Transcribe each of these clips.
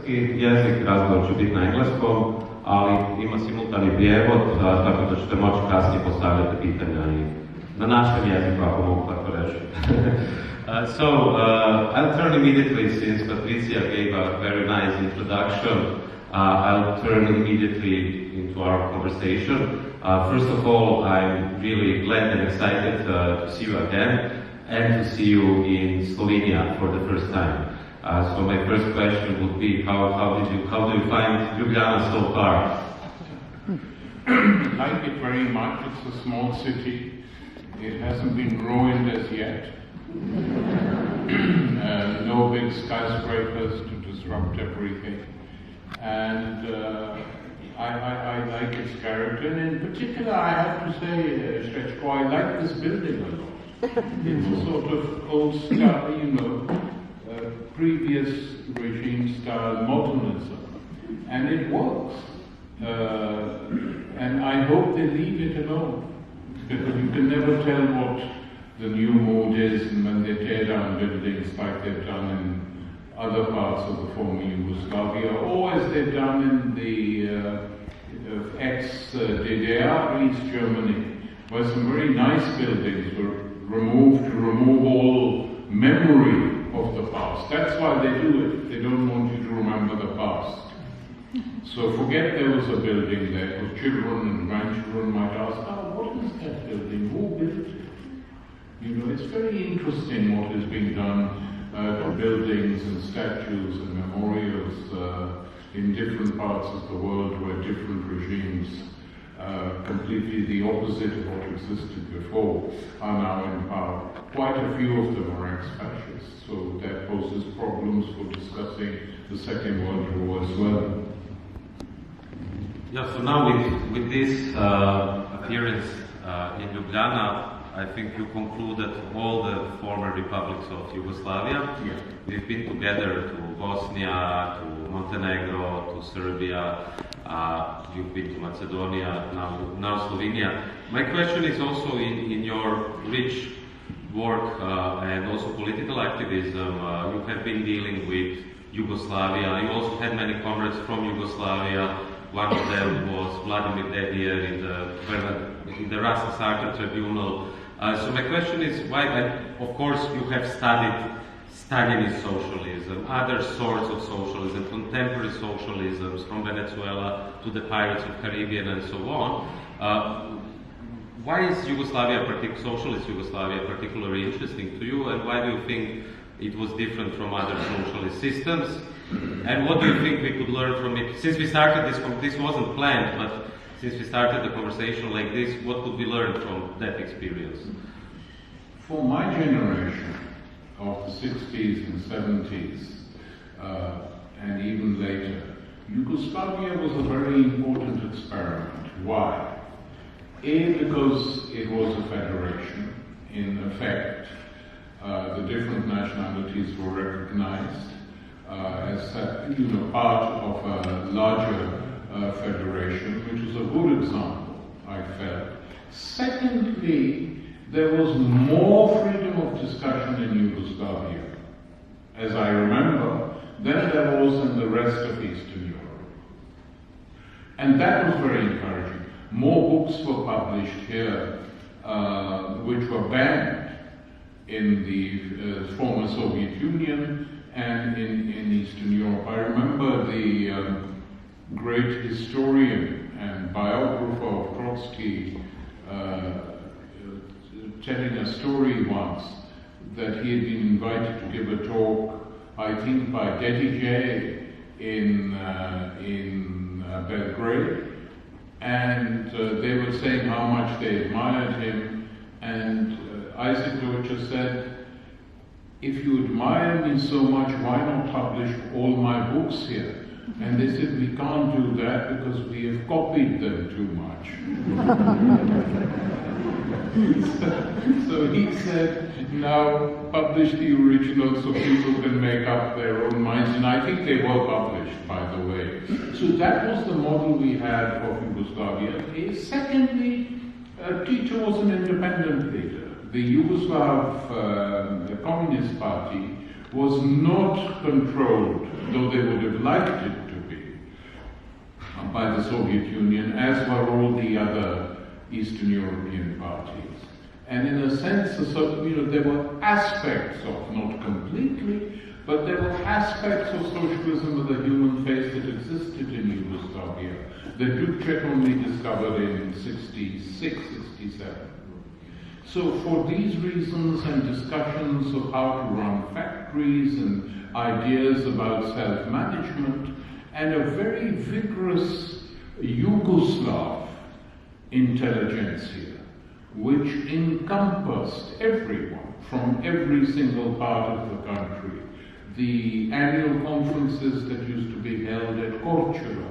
hrvatski jezik, razgovor će biti na engleskom, ali ima simultani prijevod, tako da ćete moći kasnije postavljati pitanja i na našem jeziku, ako mogu tako reći. I'll turn immediately, since Patricia gave a very nice introduction, I'll turn immediately into our conversation. First of all, I'm really glad and excited to see you again and to see you in Slovenia for the first time. So my first question would be, how do you find Ljubljana so far? I like it very much. It's a small city. It hasn't been ruined as yet. No big skyscrapers to disrupt everything. And I like its character. And in particular, I have to say, Srećko, I like this building a lot. It's a sort of old style, previous regime style modernism. And it works. And I hope they leave it alone. Because you can never tell what the new mood is when they tear down buildings like they've done in other parts of the former Yugoslavia, or as they've done in the ex-DDR, East Germany, where some very nice buildings were removed to remove all memory of the past. That's why they do it. They don't want you to remember the past. So forget there was a building there, because children and grandchildren might ask, what is that building? Who built it? It's very interesting what is being done to buildings and statues and memorials in different parts of the world where different regimes, completely the opposite of what existed before, are now in power. Quite a few of them are ex-fascists, so that poses problems for discussing the Second World War as well. Yeah, so now with this appearance in Ljubljana, I think you concluded all the former republics of Yugoslavia. Yeah. We've been together to Bosnia, to Montenegro, to Serbia, you've been to Macedonia, now Slovenia. My question is also in your rich work and also political activism, you have been dealing with Yugoslavia. You also had many comrades from Yugoslavia. One of them was Vladimir Dedijer in the Rasa Sarta tribunal. So my question is why, of course you have studied Stalinist socialism, other sorts of socialism, contemporary socialisms from Venezuela to the Pirates of Caribbean and so on. Why is socialist Yugoslavia particularly interesting to you, and why do you think it was different from other socialist systems? And what do you think we could learn from it? Since we started this wasn't planned, but since we started the conversation like this, what could we learn from that experience? For my generation of the 60s and 70s, and even later, Yugoslavia was a very important experiment. Why? A, because it was a federation. In effect, the different nationalities were recognized as part of a larger federation, which was a good example, I felt. Secondly, there was more freedom of discussion in Yugoslavia, as I remember, than there was in the rest of Eastern Europe. And that was very encouraging. More books were published here, which were banned in the former Soviet Union and in Eastern Europe. I remember the great historian and biographer of Trotsky telling a story once that he had been invited to give a talk, I think by Dedijer in Belgrade, and they were saying how much they admired him, and Isaac Deutscher said, if you admire me so much, why not publish all my books here? And they said, we can't do that because we have copied them too much. So he said, now publish the original so people can make up their own minds. And I think they were published, by the way. So that was the model we had of Yugoslavia. Secondly, Tito was an independent leader. The Yugoslav Communist Party was not controlled, though they would have liked it to be, by the Soviet Union, as were all the other Eastern European parties. And in a sense, there were aspects of, not completely, but there were aspects of socialism with a human face that existed in Yugoslavia that Dubček only discovered in 66, 67. So for these reasons and discussions of how to run factories and ideas about self-management and a very vigorous Yugoslav intelligentsia, which encompassed everyone from every single part of the country. The annual conferences that used to be held at Churchills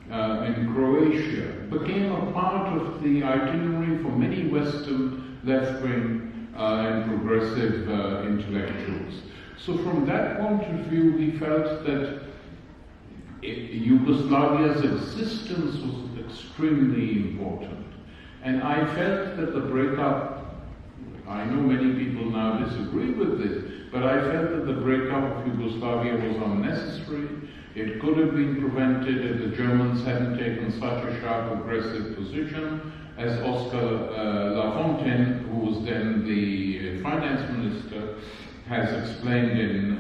in Croatia became a part of the itinerary for many Western left-wing and progressive intellectuals. So from that point of view, we felt that Yugoslavia's existence was extremely important. And I felt that the breakup, I know many people now disagree with this, but I felt that the breakup of Yugoslavia was unnecessary. It could have been prevented if the Germans hadn't taken such a sharp aggressive position, as Oscar Lafontaine, who was then the finance minister, has explained in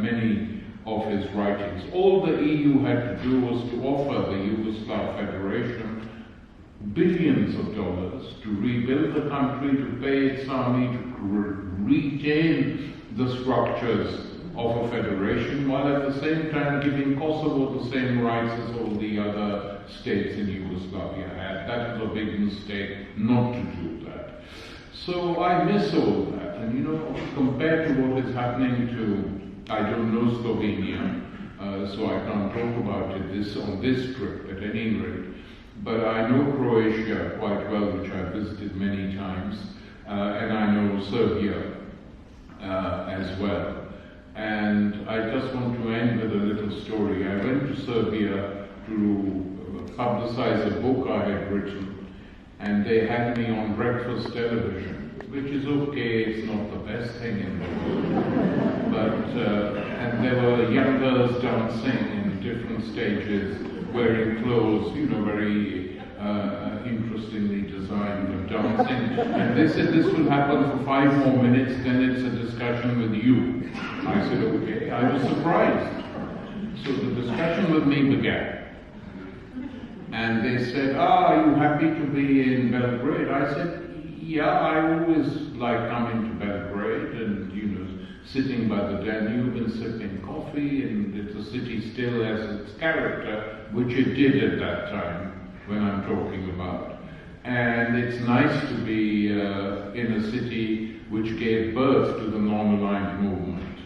many of his writings. All the EU had to do was to offer the Yugoslav Federation billions of dollars to rebuild the country, to pay its army, to retain the structures of a federation, while at the same time giving Kosovo the same rights as all the other states in Yugoslavia had. That was a big mistake not to do that. So I miss all that, and compared to what is happening to, I don't know Slovenia, so I can't talk about it on this trip at any rate, but I know Croatia quite well, which I've visited many times, and I know Serbia as well. And I just want to end with a little story. I went to Serbia to publicize a book I had written, and they had me on breakfast television, which is okay, it's not the best thing in the world. But, and there were young girls dancing in different stages, wearing clothes, very interestingly designed and dancing. And they said this will happen for 5 more minutes, then it's a discussion with you. I said, okay. I was surprised. So the discussion with me began. And they said, are you happy to be in Belgrade? I said, yeah, I always like coming to Belgrade and, sitting by the Danube and sipping coffee, and the city still has its character, which it did at that time when I'm talking about. And it's nice to be in a city which gave birth to the non-aligned movement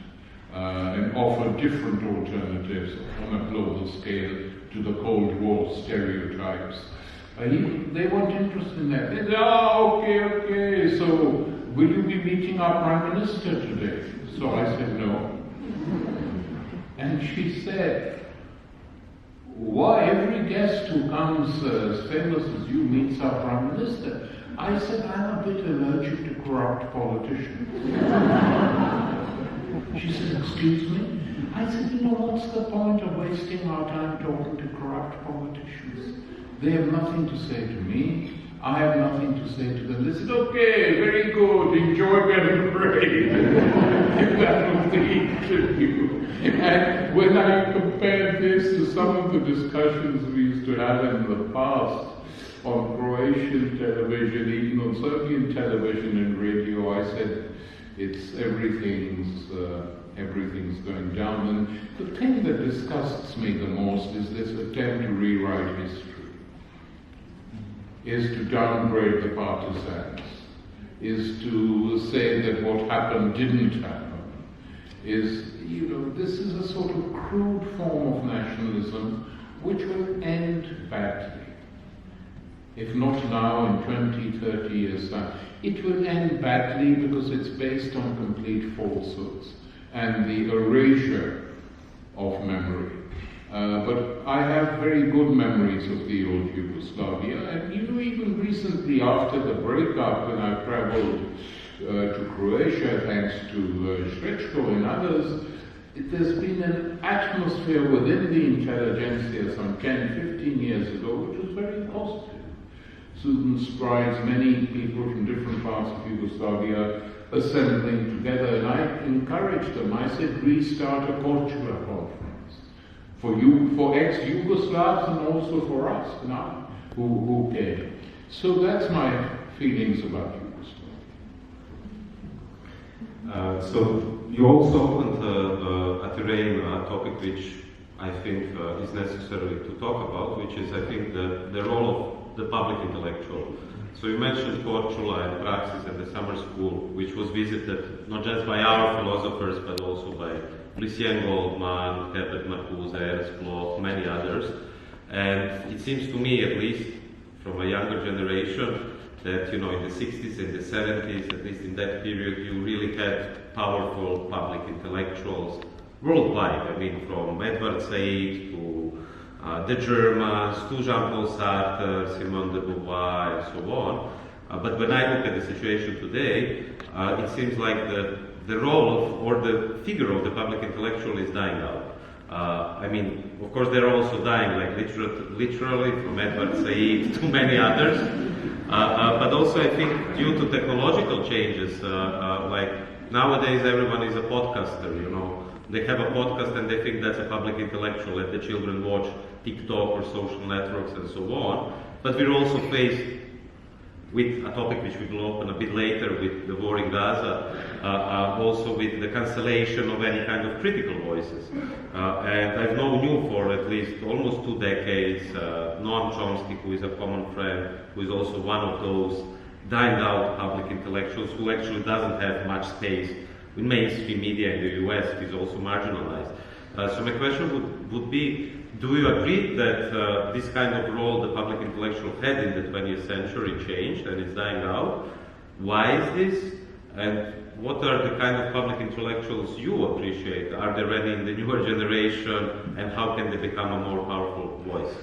and offered different alternatives on a global scale to the Cold War stereotypes. They weren't interested in that. They said, okay, so will you be meeting our Prime Minister today? So I said, no. And she said, why every guest who comes as famous as you meets our Prime Minister? I said, I'm a bit allergic to corrupt politicians. She said, excuse me? I said, what's the point of wasting our time talking to corrupt politicians? They have nothing to say to me. I have nothing to say to them. They said, okay, very good, enjoy Belgrade. That was the interview. And when I compared this to some of the discussions we used to have in the past on Croatian television, even on Serbian television and radio, I said, everything's going down. And the thing that disgusts me the most is this attempt to rewrite history, is to downgrade the partisans, is to say that what happened didn't happen, is, this is a sort of crude form of nationalism which will end badly. If not now, in 20, 30 years' time. It will end badly because it's based on complete falsehoods and the erasure of memory. But I have very good memories of the old Yugoslavia, and even recently after the breakup, when I traveled to Croatia, thanks to Srećko and others, there's been an atmosphere within the intelligentsia some 10, 15 years ago which was very positive. Susan scribes, many people from different parts of Yugoslavia assembling together, and I encouraged them. I said, restart a cultural conference for ex-Yugoslavs and also for us now who came. So that's my feelings about Yugoslavia. So you also opened a terrain, a topic which I think is necessary to talk about, which is, I think, the role of the public intellectual. So you mentioned Churchills and Praxis and the summer school, which was visited not just by our philosophers, but also by Lucien Goldman, Herbert Marcuse, Ernst Bloch, many others. And it seems to me, at least from a younger generation, that, you know, in the 60s and the 70s, at least in that period, you really had powerful public intellectuals worldwide. I mean, from Edward Said to the Germans, to Jean-Paul Sartre, Simone de Beauvoir, and so on. But when I look at the situation today, it seems like the role of, or the figure of the public intellectual is dying out. I mean, of course, they're also dying, like literally, from Edward Said to many others. But also, I think, due to technological changes, like nowadays everyone is a podcaster, you know. They have a podcast and they think that's a public intellectual, let the children watch TikTok or social networks and so on. But we're also faced with a topic which we will open a bit later, with the war in Gaza, also with the cancellation of any kind of critical voices. And I've known you for at least almost 2 decades, Noam Chomsky, who is a common friend, who is also one of those dying out public intellectuals who actually doesn't have much space in mainstream media in the US. He's also marginalized. So my question would be, do you agree that this kind of role the public intellectual had in the 20th century changed and is dying out? Why is this? And what are the kind of public intellectuals you appreciate? Are there any in the newer generation, and how can they become a more powerful voice?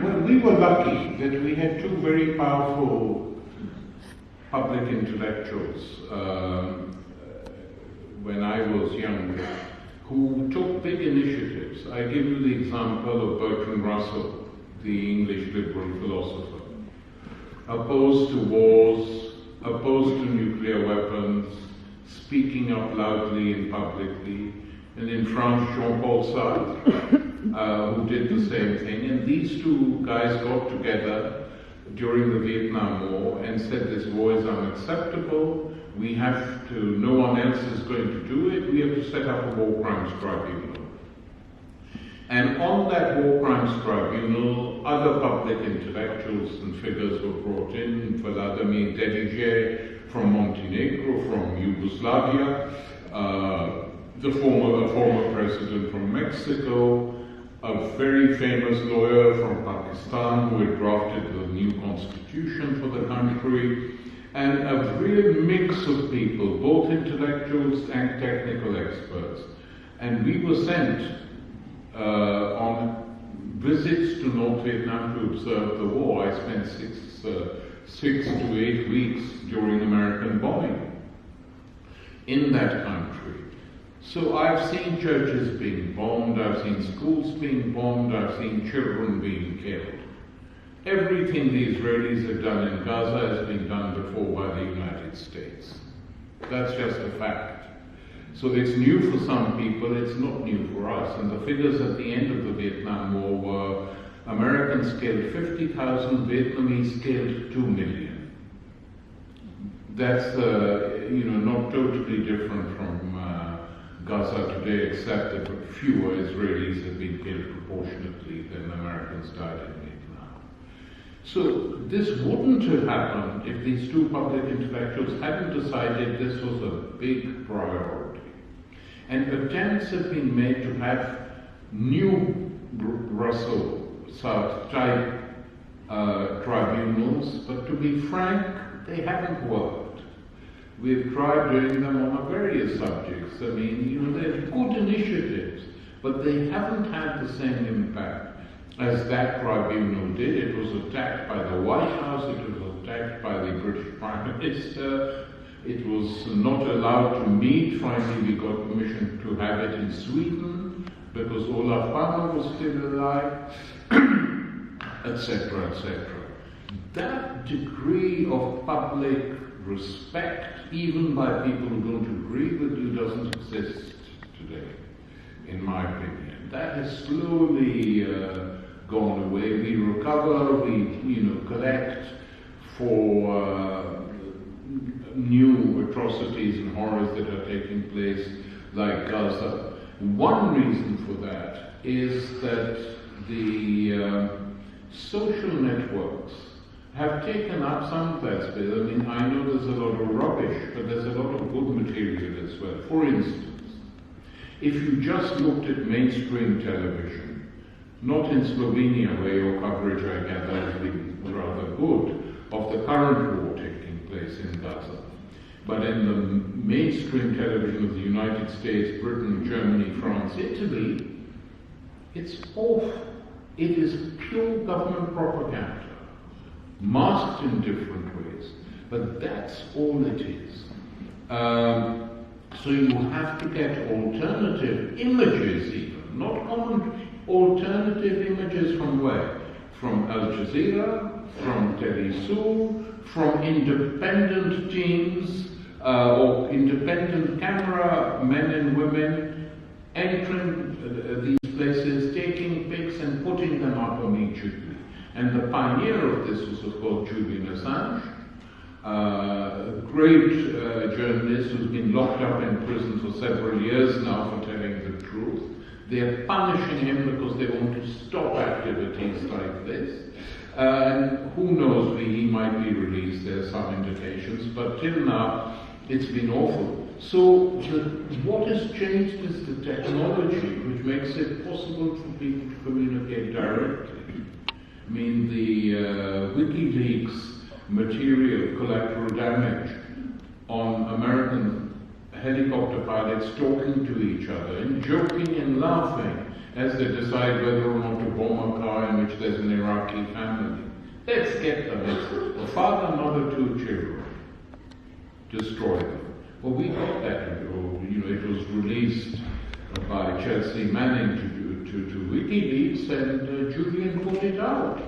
Well, we were lucky that we had 2 very powerful public intellectuals when I was younger, who took big initiatives. I give you the example of Bertrand Russell, the English liberal philosopher. Opposed to wars, opposed to nuclear weapons, speaking up loudly and publicly. And in France, Jean-Paul Sartre, who did the same thing. And these 2 guys got together during the Vietnam War and said this war is unacceptable. We have to, no one else is going to do it, we have to set up a war crimes tribunal. And on that war crimes tribunal, other public intellectuals and figures were brought in, Vladimir Dedijer from Montenegro, from Yugoslavia, a former president from Mexico, a very famous lawyer from Pakistan who had drafted the new constitution for the country, and a real mix of people, both intellectuals and technical experts. And we were sent on visits to North Vietnam to observe the war. I spent 6 to 8 weeks during American bombing in that country. So I've seen churches being bombed, I've seen schools being bombed, I've seen children being killed. Everything the Israelis have done in Gaza has been done before by the United States. That's just a fact. So it's new for some people, it's not new for us. And the figures at the end of the Vietnam War were Americans killed 50,000, Vietnamese killed 2 million. That's not totally different from Gaza today, except that fewer Israelis have been killed proportionately than Americans died in Vietnam. So this wouldn't have happened if these 2 public intellectuals hadn't decided this was a big priority. And attempts have been made to have new Russell-Sartre type tribunals, but to be frank, they haven't worked. We've tried doing them on various subjects. I mean, they're good initiatives, but they haven't had the same impact as that tribunal did. It was attacked by the White House, it was attacked by the British Prime Minister, It was not allowed to meet. Finally, we got permission to have it in Sweden because Olof Palme was still alive, etc., etc. That degree of public respect, even by people who don't agree with you, doesn't exist today, in my opinion. That has slowly gone away. We recover, we collect for new atrocities and horrors that are taking place, like Gaza. One reason for that is that the social networks have taken up some of that space. I mean, I know there's a lot of rubbish, but there's a lot of good material as well. For instance, if you just looked at mainstream television, not in Slovenia, where your coverage, I gather, has been rather good, of the current war taking place in Gaza, but in the mainstream television of the United States, Britain, Germany, France, Italy, it's awful. It is pure government propaganda, masked in different ways, but that's all it is. So you have to get alternative images even, not common, alternative images from where? From Al Jazeera, from Telesul, from independent teams, or independent camera men and women entering these places, taking pics and putting them up immediately. And the pioneer of this was, of course, Julian Assange, a great journalist who's been locked up in prison for several years now for telling the truth. They're punishing him because they want to stop activities like this. And who knows, he might be released, there are some indications, but till now it's been awful. So what has changed is the technology which makes it possible for people to communicate directly. I mean, the WikiLeaks material, collateral damage on American helicopter pilots talking to each other and joking and laughing as they decide whether or not to bomb a car in which there's an Iraqi family. Let's get them. It's a father, mother, 2 children. Destroy them. Well, we got that. It was released by Chelsea Manning to WikiLeaks, and Julian put it out.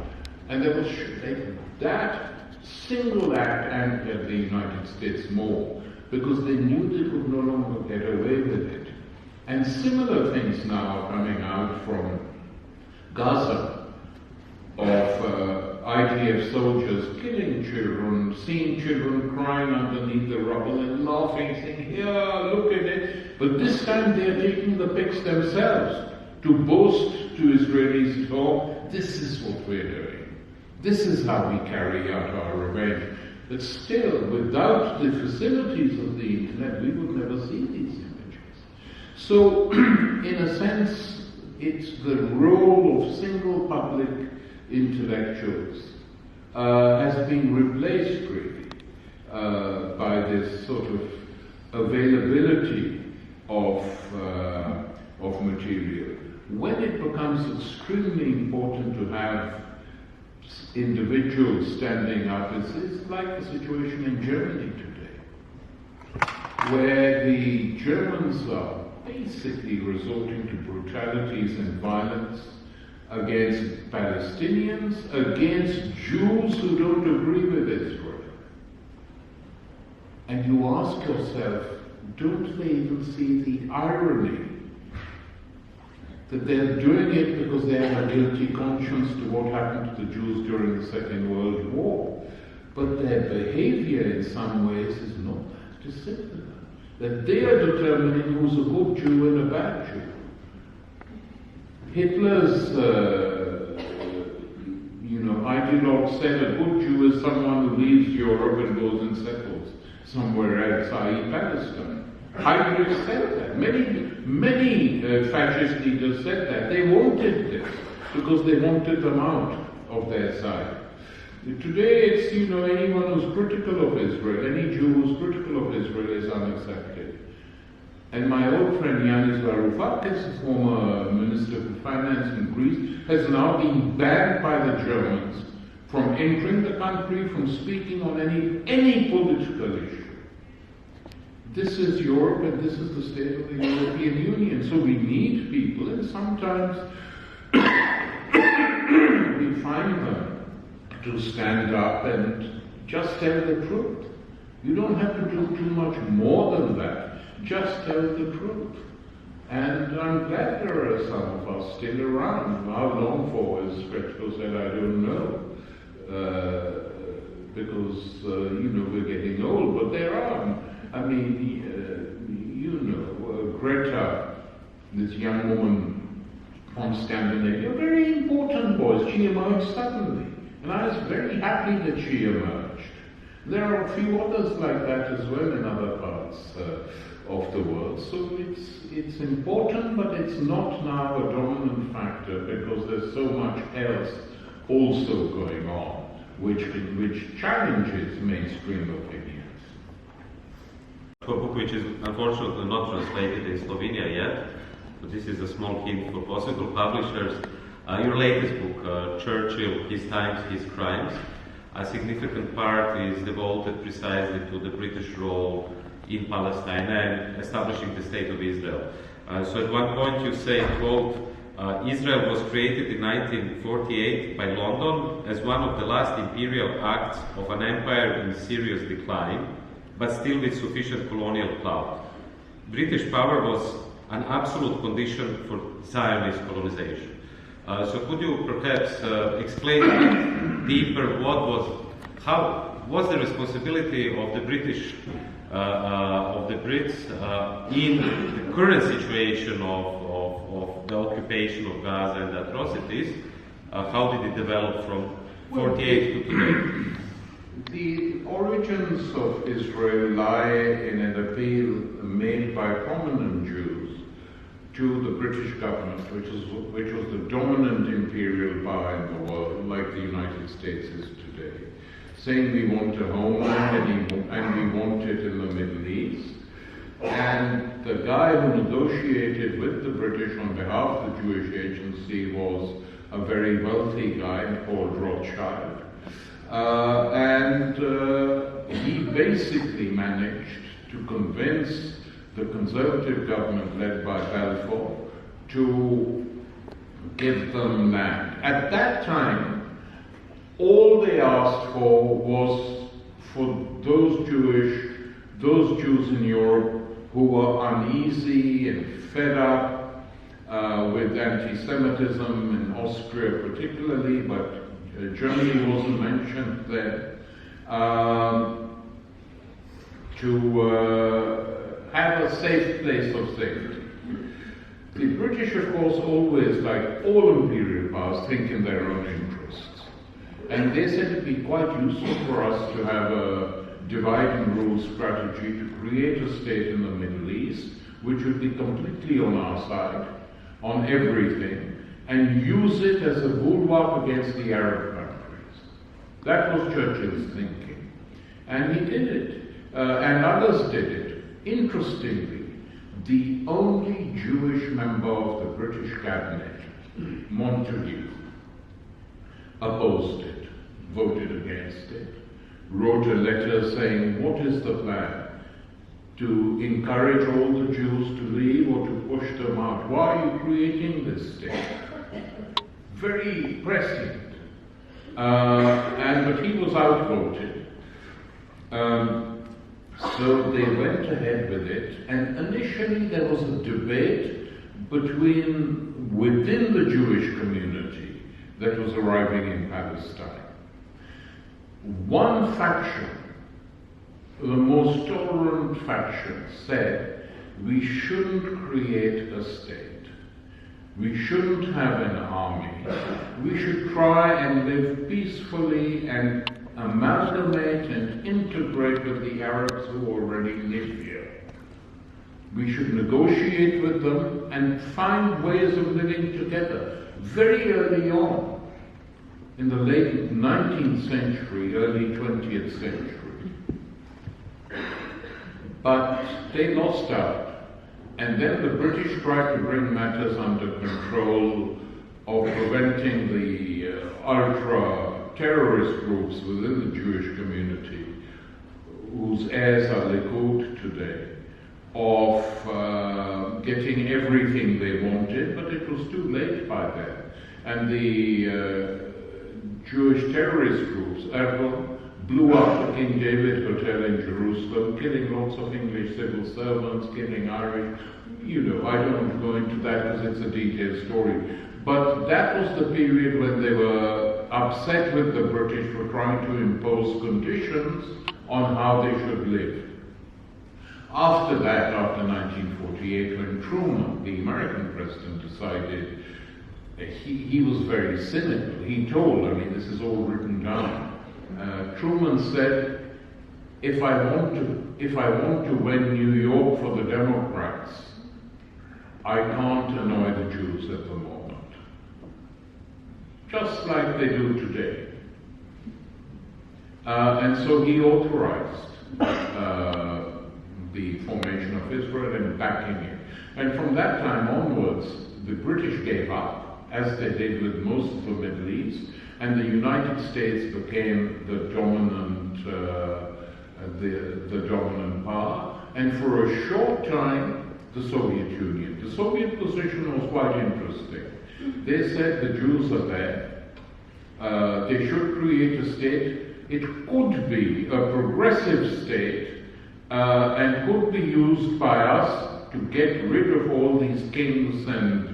And there was that single act angered the United States more, because they knew they could no longer get away with it. And similar things now are coming out from Gaza, of IDF soldiers killing children, seeing children crying underneath the rubble and laughing, saying, "Here, look at it." But this time they are taking the pics themselves to boast to Israelis at home, "This is what we're doing. This is how we carry out our revenge." But still, without the facilities of the internet, we would never see these images. So, in a sense, it's the role of single public intellectuals has been replaced, really, by this sort of availability of material. When it becomes extremely important to have individuals standing up, it's like the situation in Germany today, where the Germans are basically resorting to brutalities and violence against Palestinians, against Jews who don't agree with Israel. And you ask yourself, don't they even see the irony? That they're doing it because they have a guilty conscience to what happened to the Jews during the Second World War. But their behavior in some ways is not that dissimilar. That they are determining who's a good Jew and a bad Jew. Hitler's, ideologue said a good Jew is someone who leaves Europe and goes and settles somewhere else, i.e. Palestine. Heinrich said that. Many fascist leaders said that. They wanted this because they wanted them out of their side. Today it's, anyone who's critical of Israel, any Jew who's critical of Israel is unaccepted. And my old friend Yanis Varoufakis, former Minister for Finance in Greece, has now been banned by the Germans from entering the country, from speaking on any political issue. this is Europe and this is the state of the European Union. So we need people, and sometimes we find them to stand up and just tell the truth. You don't have to do too much more than that. Just tell the truth. And I'm glad there are some of us still around. How long for, as Srečko said, I don't know. Because, we're getting old. But there are. I mean, Greta, this young woman from Scandinavia, a very important voice. She emerged suddenly. And I was very happy that she emerged. There are a few others like that as well in other parts of the world. So it's important, but it's not now a dominant factor because there's so much else also going on which challenges mainstream opinions. A book which is unfortunately not translated in Slovenia yet, but this is a small hint for possible publishers. Your latest book, Churchill, His Times, His Crimes, a significant part is devoted precisely to the British role in Palestine and establishing the State of Israel. So at one point you say, quote, Israel was created in 1948 by London as one of the last imperial acts of an empire in serious decline, but still with sufficient colonial clout. British power was an absolute condition for Zionist colonization. So could you perhaps explain deeper how was the responsibility of the British, of the Brits in the current situation of the occupation of Gaza and the atrocities? How did it develop from 48 to today? The origins of Israel lie in an appeal made by prominent Jews to the British government, which was the dominant imperial power in the world, like the United States is today, saying we want a homeland and we want it in the Middle East. And the guy who negotiated with the British on behalf of the Jewish Agency was a very wealthy guy called Rothschild. He basically managed to convince the Conservative government led by Balfour to give them land. At that time, all they asked for was for those Jews in Europe who were uneasy and fed up with anti-Semitism in Austria particularly, but Germany wasn't mentioned there, to have a safe place of safety. The British, of course, always, like all imperial powers, think in their own interests. And they said it'd be quite useful for us to have a divide and rule strategy to create a state in the Middle East, which would be completely on our side, on everything, and use it as a bulwark against the Arab countries. That was Churchill's thinking. And he did it, and others did it. Interestingly, the only Jewish member of the British cabinet, Montagu, opposed it, voted against it, wrote a letter saying, what is the plan? To encourage all the Jews to leave or to push them out? Why are you creating this state? Very prescient. But he was outvoted. So they went ahead with it, and initially there was a debate within the Jewish community that was arriving in Palestine. One faction, the most tolerant faction, said we shouldn't create a state. We shouldn't have an army. We should try and live peacefully and amalgamate and integrate with the Arabs who already live here. We should negotiate with them and find ways of living together. Very early on, in the late 19th century, early 20th century. But they lost out. And then the British tried to bring matters under control of preventing the ultra-terrorist groups within the Jewish community, whose heirs are Likud today. of getting everything they wanted, but it was too late by then. And the Jewish terrorist groups, Erbil, blew up the King David Hotel in Jerusalem, killing lots of English civil servants, killing Irish. You know, I don't go into that because it's a detailed story. But that was the period when they were upset with the British for trying to impose conditions on how they should live. After that, after 1948, when Truman, the American president, decided, he was very cynical. He told, I mean, this is all written down. Truman said, if I want to win New York for the Democrats, I can't annoy the Jews at the moment. Just like they do today. And so he authorized the formation of Israel and backing it. And from that time onwards, the British gave up, as they did with most of the Middle East, and the United States became the dominant, the dominant power. And for a short time, the Soviet Union. The Soviet position was quite interesting. They said the Jews are there. They should create a state. It could be a progressive state and could be used by us to get rid of all these kings and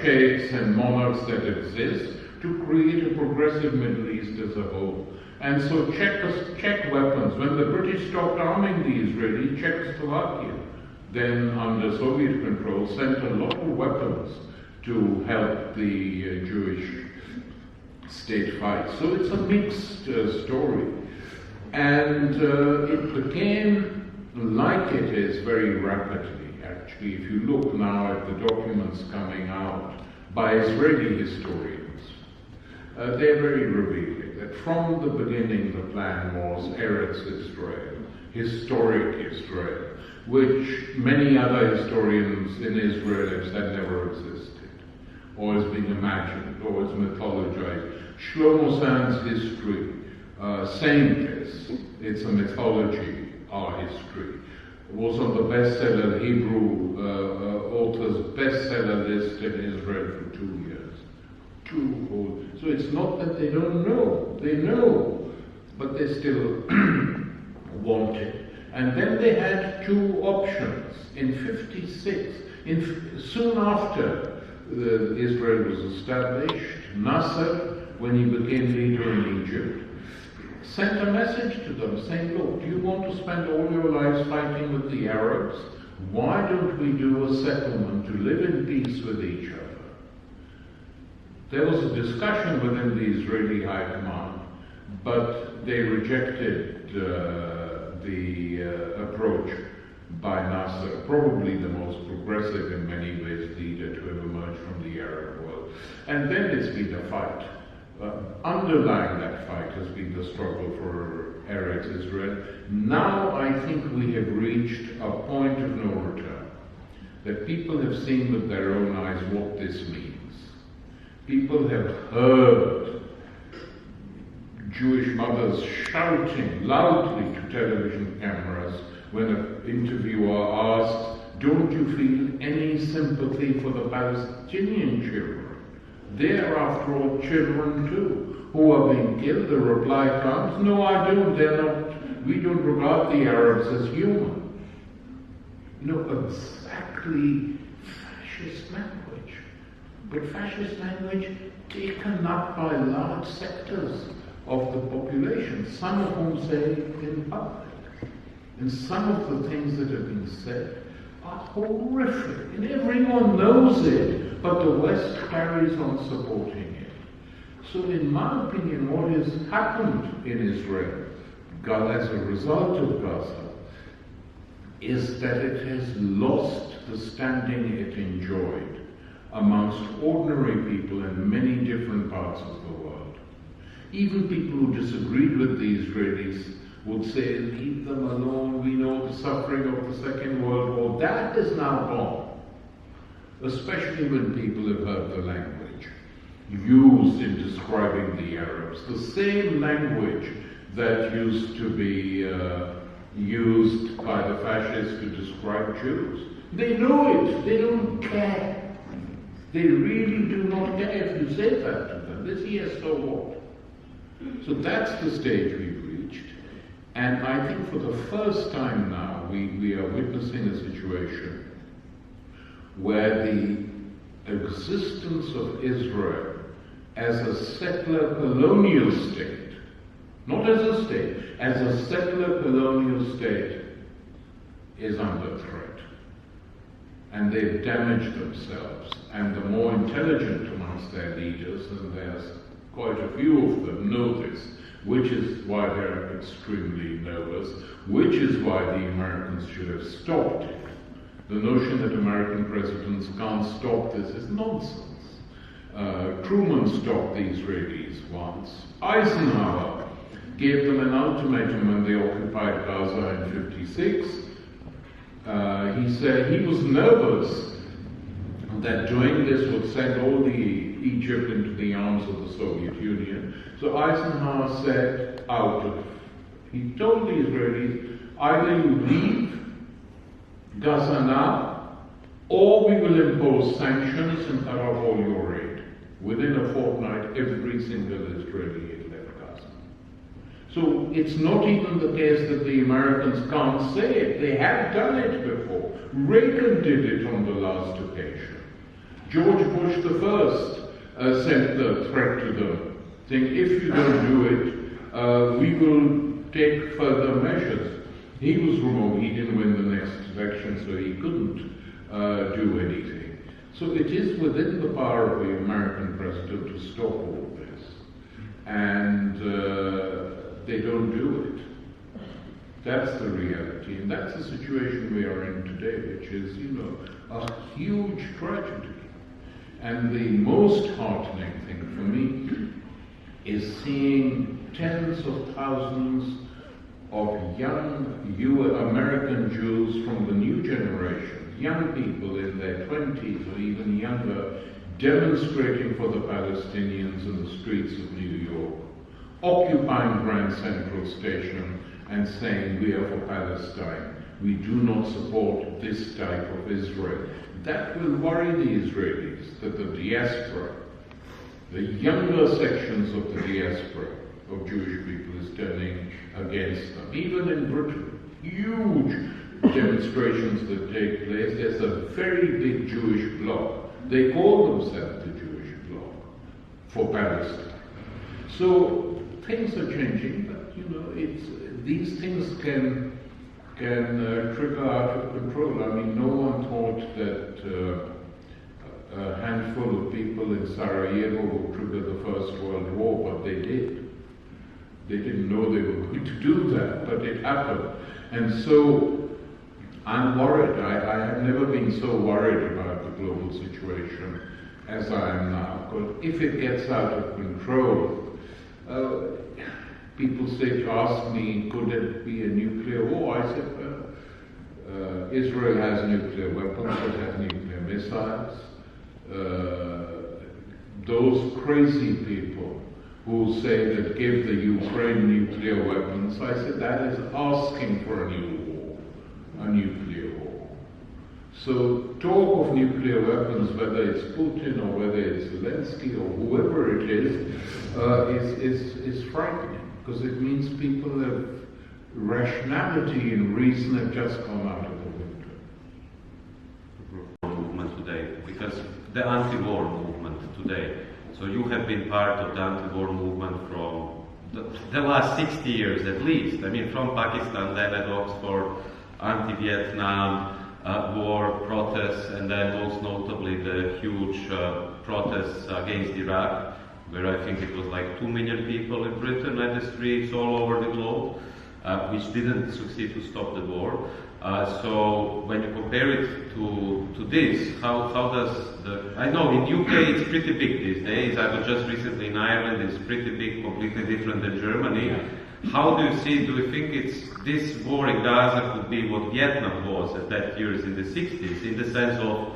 sheikhs and monarchs that exist, to create a progressive Middle East as a whole. And so Czech weapons, when the British stopped arming the Israelis, Czechoslovakia, then under Soviet control, sent a lot of weapons to help the Jewish state fight. So it's a mixed story. And it became like it is very rapidly, actually. If you look now at the documents coming out by Israeli historians, they're very revealing that from the beginning the plan was Eretz Israel, historic Israel, which many other historians in Israel have said never existed, or has been imagined, or is mythologized. Shlomo Sand's history, same case, it's a mythology, our history. It was on the bestseller, Hebrew author's bestseller list in Israel for 2 years. So it's not that they don't know, they know, but they still want it. And then they had two options. In 56, soon after Israel was established, Nasser, when he became leader in Egypt, sent a message to them saying, look, do you want to spend all your lives fighting with the Arabs? Why don't we do a settlement to live in peace with each other? There was a discussion within the Israeli High Command, but they rejected the approach by Nasser, probably the most progressive in many ways leader to have emerged from the Arab world. And then it's been a fight. Underlying that fight has been the struggle for Eretz Israel. Now I think we have reached a point of no return, that people have seen with their own eyes what this means. People have heard Jewish mothers shouting loudly to television cameras when an interviewer asked, don't you feel any sympathy for the Palestinian children? They are, after all, children too, who are being killed. The reply comes, no, I don't, they're not, we don't regard the Arabs as human. Exactly fascist language. But fascist language taken up by large sectors of the population, some of whom say in public. And some of the things that have been said are horrific, and everyone knows it, but the West carries on supporting it. So in my opinion, what has happened in Israel, as a result of Gaza, is that it has lost the standing it enjoyed amongst ordinary people in many different parts of the world. Even people who disagreed with the Israelis would say, leave them alone, we know the suffering of the Second World War. That is now gone, especially when people have heard the language used in describing the Arabs. The same language that used to be used by the fascists to describe Jews. They know it, they don't care. They really do not care if you say that to them. This yes, so what? So that's the stage we've reached. And I think for the first time now, we are witnessing a situation where the existence of Israel as a settler colonial state, not as a state, as a settler colonial state, is under threat. And they've damaged themselves. And the more intelligent amongst their leaders, and there's quite a few of them, know this, which is why they're extremely nervous, which is why the Americans should have stopped it. The notion that American presidents can't stop this is nonsense. Truman stopped the Israelis once. Eisenhower gave them an ultimatum when they occupied Gaza in '56. He said he was nervous that doing this would send all Egypt into the arms of the Soviet Union. So Eisenhower said, he told the Israelis, either you leave Gaza now, or we will impose sanctions and cut off all your aid. Within a fortnight, every single Israeli had left Gaza. So it's not even the case that the Americans can't say it. They have done it before. Reagan did it on the last occasion. George Bush I sent the threat to them, saying, if you don't do it, we will take further measures. He was removed. He didn't win the next election, so he couldn't do anything. So it is within the power of the American president to stop all this. And they don't do it. That's the reality. And that's the situation we are in today, which is, a huge tragedy. And the most heartening thing for me is seeing tens of thousands of young American Jews from the new generation, young people in their 20s or even younger, demonstrating for the Palestinians in the streets of New York, occupying Grand Central Station and saying, we are for Palestine. We do not support this type of Israel. That will worry the Israelis, that the diaspora, the younger sections of the diaspora of Jewish people is turning against them. Even in Britain, huge demonstrations that take place. There's a very big Jewish bloc. They call themselves the Jewish bloc for Palestine. So things are changing, but these things can trigger out of control. I mean, no one thought that a handful of people in Sarajevo would trigger the First World War, but they did. They didn't know they were going to do that, but it happened. And so I'm worried. I have never been so worried about the global situation as I am now. Because if it gets out of control, people ask me, could it be a nuclear war? I said, Israel has nuclear weapons, it has nuclear missiles. Those crazy people who say that give the Ukraine nuclear weapons, I said that is asking for a new war, a nuclear war. So talk of nuclear weapons, whether it's Putin or whether it's Zelensky or whoever it is frightening. Because it means people have rationality and reason have just gone out of the window. Movement today, because the anti-war movement today. So you have been part of the anti-war movement from the last 60 years at least. I mean, from Pakistan, then at Oxford, anti-Vietnam war protests, and then most notably the huge protests against Iraq, where I think it was like 2 million people in Britain at the streets all over the globe, which didn't succeed to stop the war. So when you compare it to this, how does I know in UK it's pretty big these days. I was just recently in Ireland, it's pretty big, completely different than Germany. How do you see, do you think this war in Gaza could be what Vietnam was at that years in the 60s, in the sense of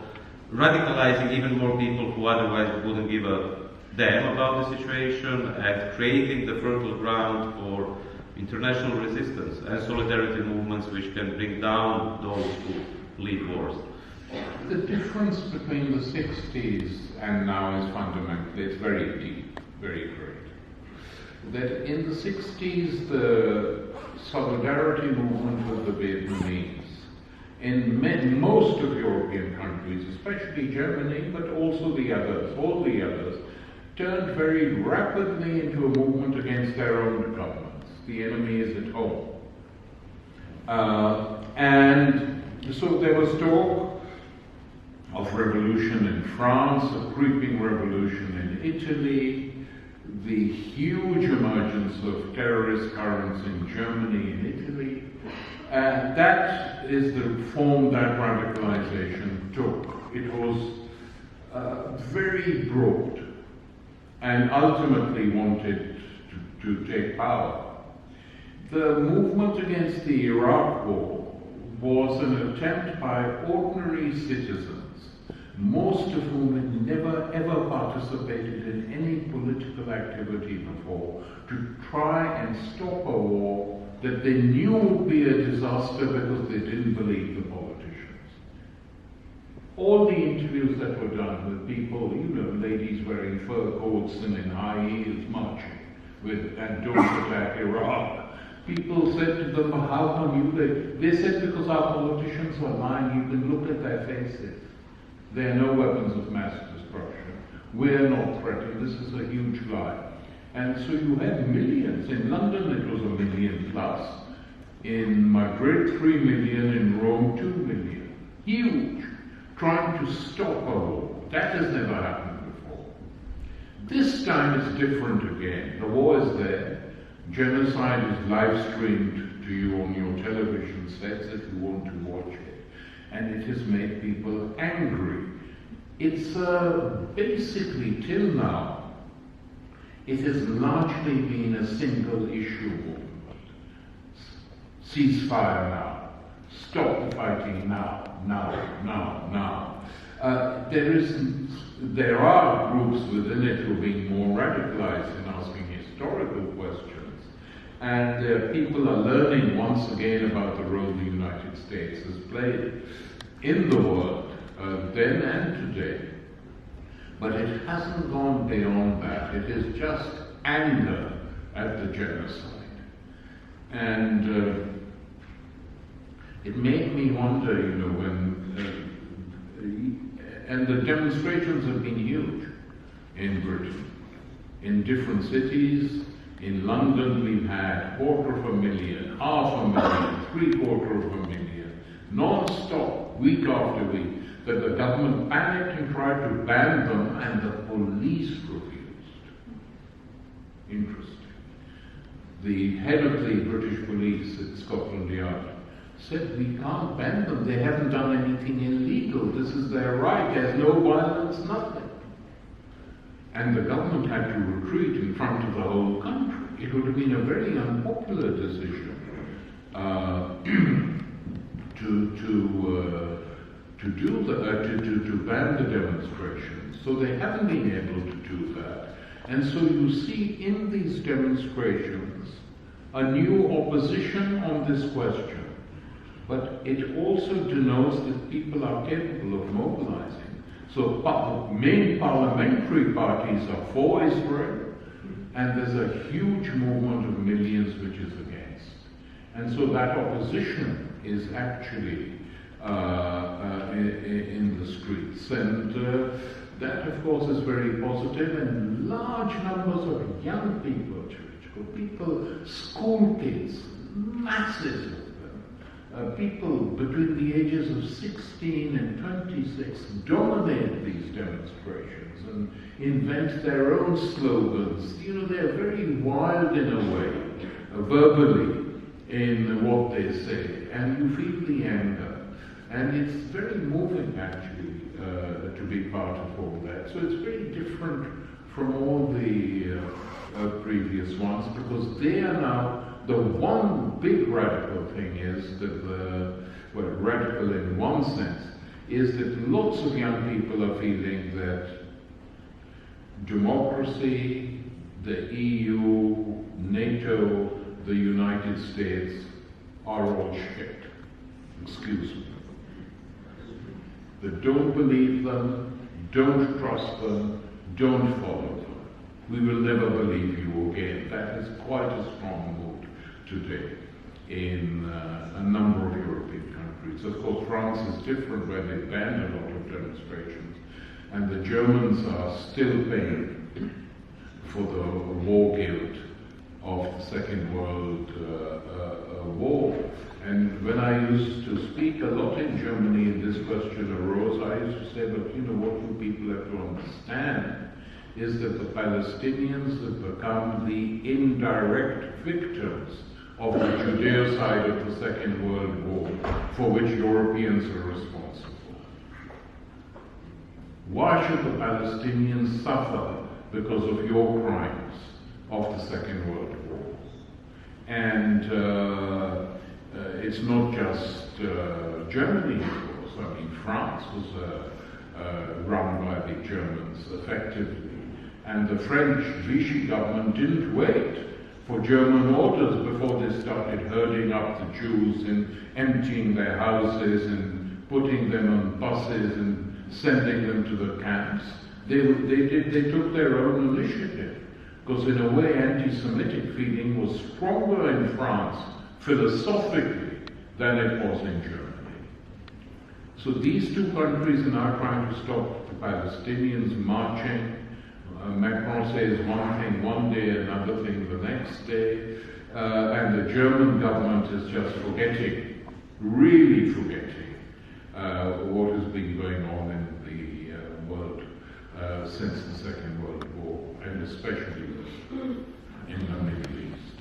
radicalizing even more people who otherwise wouldn't give a damn about the situation and creating the fertile ground for international resistance and solidarity movements which can bring down those who lead wars. The difference between the 60s and now is fundamental. It's very deep, very great. That in the 60s, the solidarity movement with the Vietnamese, in most of European countries, especially Germany, but also the others, all the others, turned very rapidly into a movement against their own governments. The enemy is at home. And so there was talk of revolution in France, a creeping revolution in Italy, the huge emergence of terrorist currents in Germany and Italy. And that is the form that radicalization took. It was very broad and ultimately wanted to take power. The movement against the Iraq War was an attempt by ordinary citizens, most of whom had never ever participated in any political activity before, to try and stop a war that they knew would be a disaster because they didn't believe the politicians. All the interviews that were done with people, ladies wearing fur coats and in high heels marching and don't attack Iraq. People said to them, how come you? They said, because our politicians are lying, you can look at their faces. There are no weapons of mass destruction. We're not threatened. This is a huge lie. And so you had millions. In London it was 1 million plus. In Madrid 3 million. In Rome 2 million. Huge. Trying to stop a war. That has never happened before. This time it's different again. The war is there. Genocide is live streamed to you on your television sets if you want to watch it. And it has made people angry. It's basically, till now, it has largely been a single issue movement. Ceasefire now. Stop the fighting now. There are groups within it who are being more radicalized in asking historical questions. And people are learning once again about the role the United States has played in the world, then and today. But it hasn't gone beyond that. It is just anger at the genocide. And it made me wonder, and the demonstrations have been huge in Britain, in different cities. In London we've had 250,000, 500,000, 750,000, non-stop, week after week, that the government panicked and tried to ban them and the police refused. Interesting. The head of the British police at Scotland Yard said, we can't ban them, they haven't done anything illegal, this is their right, there's no violence, nothing. And the government had to retreat in front of the whole country. It would have been a very unpopular decision to ban the demonstrations. So they haven't been able to do that. And so you see in these demonstrations a new opposition on this question. But it also denotes that people are capable of mobilizing. So main parliamentary parties are for Israel, and there's a huge movement of millions which is against. And so that opposition is actually in the streets. And that, of course, is very positive. And large numbers of young people, school kids, masses of them, people between the ages of 16 and 26 dominate these demonstrations and invent their own slogans. They're very wild in a way, verbally, in what they say, and you feel the anger. And it's very moving, actually, to be part of all that. So it's very different from all the previous ones, because they are now, the one big radical thing is that radical in one sense, is that lots of young people are feeling that democracy, the EU, NATO, the United States are all shit. Excuse me. But don't believe them, don't trust them, don't follow them. We will never believe you again. That is quite a strong mood today in a number of European countries. Of course, France is different, where they banned a lot of demonstrations, and the Germans are still paying for the war guilt of the Second World War. And when I used to speak a lot in Germany and this question arose, I used to say, but you know, what you people have to understand is that the Palestinians have become the indirect victims of the Judeocide of the Second World War, for which Europeans are responsible. Why should the Palestinians suffer because of your crimes of the Second World War? And it's not just Germany, of course. I mean, France was run by the Germans effectively. And the French Vichy government didn't wait for German orders before they started herding up the Jews and emptying their houses and putting them on buses and sending them to the camps. They took their own initiative, because in a way anti-Semitic feeling was stronger in France philosophically than it was in Germany. So these two countries are now trying to stop the Palestinians marching. Macron says one thing one day, another thing the next day, and the German government is just forgetting, really forgetting, what has been going on in the world since the Second World War, and especially in the Middle East.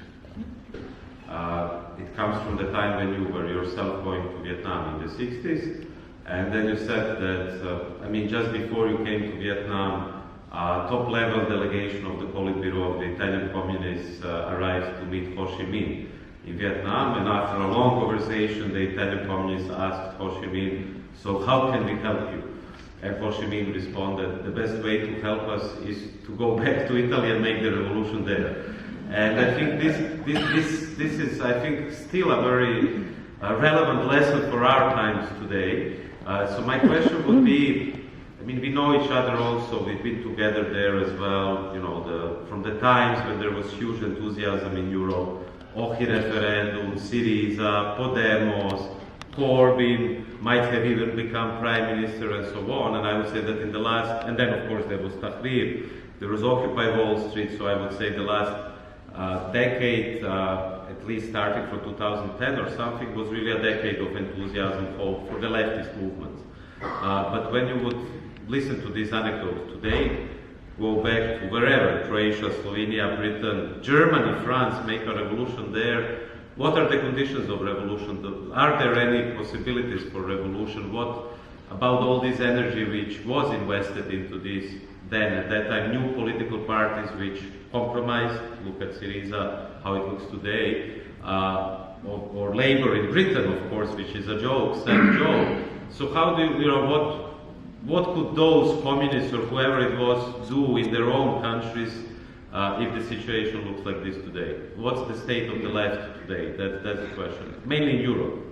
It comes from the time when you were yourself going to Vietnam in the 60s, and then you said that, I mean, just before you came to Vietnam, top-level delegation of the Politburo of the Italian Communists arrived to meet Ho Chi Minh in Vietnam, and after a long conversation, the Italian Communists asked Ho Chi Minh, so how can we help you? And Ho Chi Minh responded, the best way to help us is to go back to Italy and make the revolution there. And I think this is, I think, still a very relevant lesson for our times today. So my question would be, I mean, we know each other also, we've been together there as well, you know, from the times when there was huge enthusiasm in Europe, Ohi referendum, Syriza, Podemos, Corbyn might have even become prime minister and so on, and I would say that in the last, and then of course there was Tahrir, there was Occupy Wall Street, so I would say the last decade, at least starting from 2010 or something, was really a decade of enthusiasm for the leftist movements. But when you would listen to these anecdotes today, go back to wherever, Croatia, Slovenia, Britain, Germany, France, make a revolution there. What are the conditions of revolution? Are there any possibilities for revolution? What about all this energy which was invested into this then, at that time, new political parties which compromised, look at Syriza, how it looks today, or Labour in Britain, of course, which is a joke, sad joke. So how do you know, what could those communists or whoever it was do in their own countries if the situation looks like this today? What's the state of the left today? That's the question. Mainly in Europe.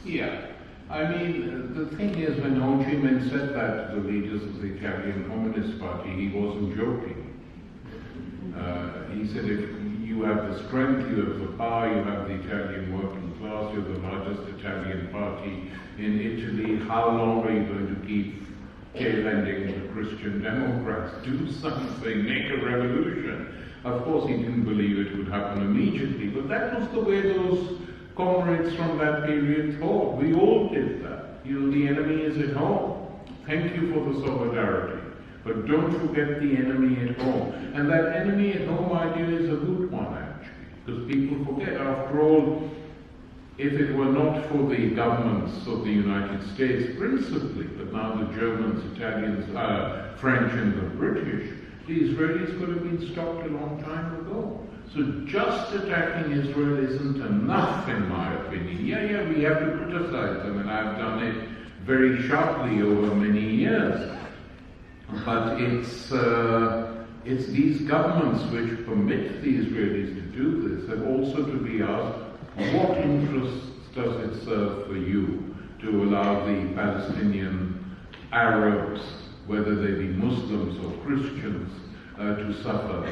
Yeah. I mean, the thing is, when Ho Chi Minh said that to the leaders of the Italian Communist Party, he wasn't joking. He said, if you have the strength, you have the power, you have the Italian working class, you're the largest Italian party in Italy, how long are you going to keep tail-ending the Christian Democrats? Do something, make a revolution. Of course, he didn't believe it would happen immediately, but that was the way those comrades from that period thought. We all did that. You know, the enemy is at home. Thank you for the solidarity. But don't forget the enemy at home. And that enemy at home idea is a good one, actually, because people forget. After all, if it were not for the governments of the United States, principally, but now the Germans, Italians, French, and the British, the Israelis could have been stopped a long time ago. So just attacking Israel isn't enough, in my opinion. Yeah, we have to criticize them, and I've done it very sharply over many years. But It's these governments which permit the Israelis to do this have also to be asked, what interests does it serve for you to allow the Palestinian Arabs, whether they be Muslims or Christians, to suffer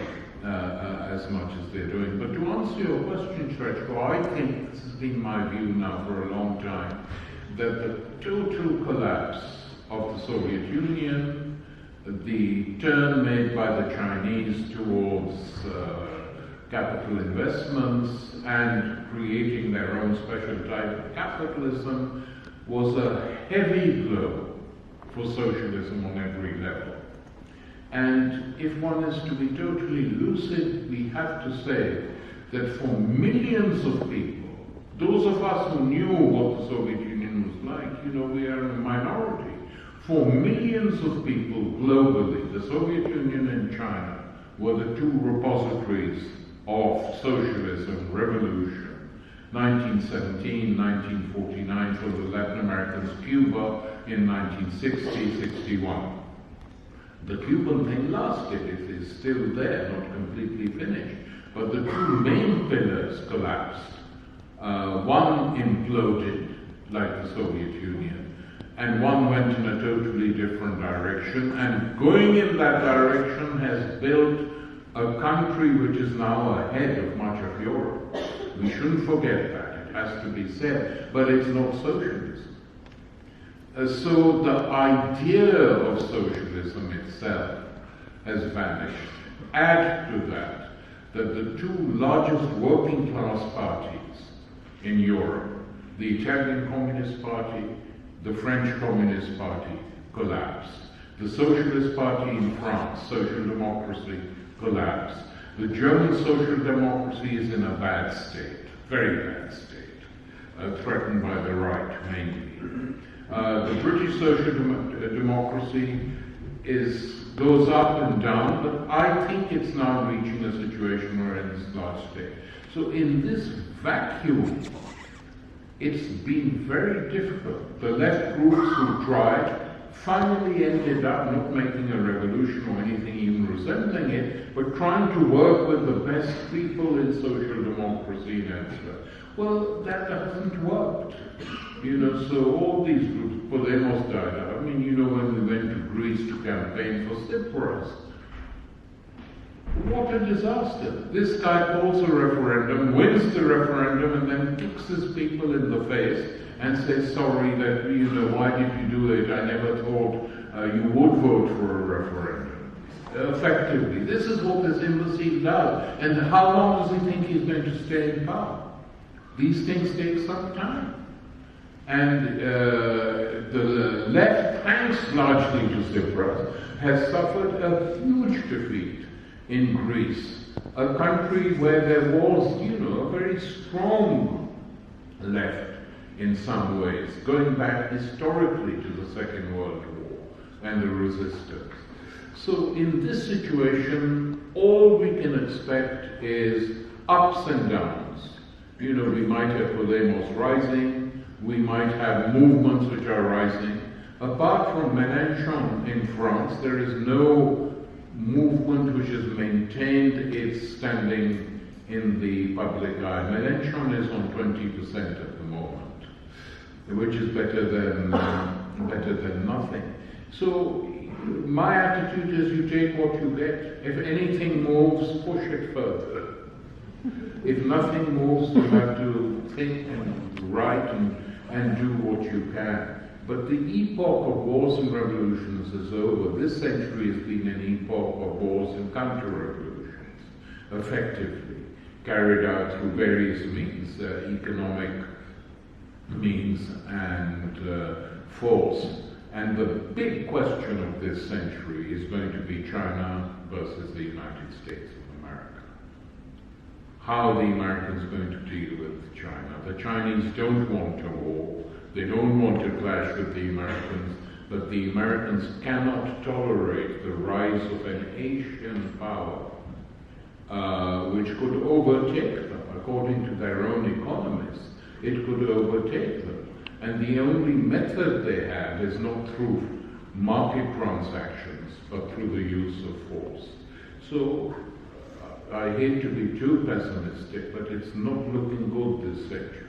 as much as they're doing? But to answer your question, Srečko, I think this has been my view now for a long time, that the total collapse of the Soviet Union, the turn made by the Chinese towards capital investments and creating their own special type of capitalism was a heavy blow for socialism on every level. And if one is to be totally lucid, we have to say that for millions of people, those of us who knew what the Soviet Union was like, we are in a minority. For millions of people globally, the Soviet Union and China were the two repositories of socialism, revolution. 1917, 1949 for the Latin Americans, Cuba in 1960, 61. The Cuban thing lasted, it is still there, not completely finished. But the two main pillars collapsed. One imploded, like the Soviet Union, and one went in a totally different direction, and going in that direction has built a country which is now ahead of much of Europe. We shouldn't forget that, it has to be said, but it's not socialism. So the idea of socialism itself has vanished. Add to that the two largest working class parties in Europe, the Italian Communist Party, the French Communist Party, collapsed. The Socialist Party in France, Social Democracy, collapsed. The German Social Democracy is in a bad state, very bad state, threatened by the right mainly. The British Social Democracy goes up and down, but I think it's now reaching a situation where it's last state. So in this vacuum, it's been very difficult. The left groups who tried finally ended up not making a revolution or anything even resembling it, but trying to work with the best people in social democracy and elsewhere. Well, that hasn't worked. So all these groups, Podemos died out. When we went to Greece to campaign for Tsipras, what a disaster. This guy calls a referendum, wins the referendum, and then kicks his people in the face and says, sorry, that, why did you do it? I never thought you would vote for a referendum. Effectively, this is what this imbecile does. And how long does he think he's going to stay in power? These things take some time. And the left, thanks largely to Tsipras, has suffered a huge defeat in Greece, a country where there was, a very strong left in some ways, going back historically to the Second World War and the resistance. So in this situation, all we can expect is ups and downs. We might have Podemos rising, we might have movements which are rising. Apart from Mélenchon in France, there is no movement which has maintained its standing in the public eye. Mélenchon is on 20% at the moment, which is better than nothing. So my attitude is you take what you get. If anything moves, push it further. If nothing moves, you have to think and write and do what you can. But the epoch of wars and revolutions is over. This century has been an epoch of wars and counter-revolutions, effectively, carried out through various means, economic means and force. And the big question of this century is going to be China versus the United States of America. How are the Americans going to deal with China? The Chinese don't want a war. They don't want to clash with the Americans, but the Americans cannot tolerate the rise of an Asian power which could overtake them. According to their own economists, it could overtake them. And the only method they have is not through market transactions, but through the use of force. So I hate to be too pessimistic, but it's not looking good this century.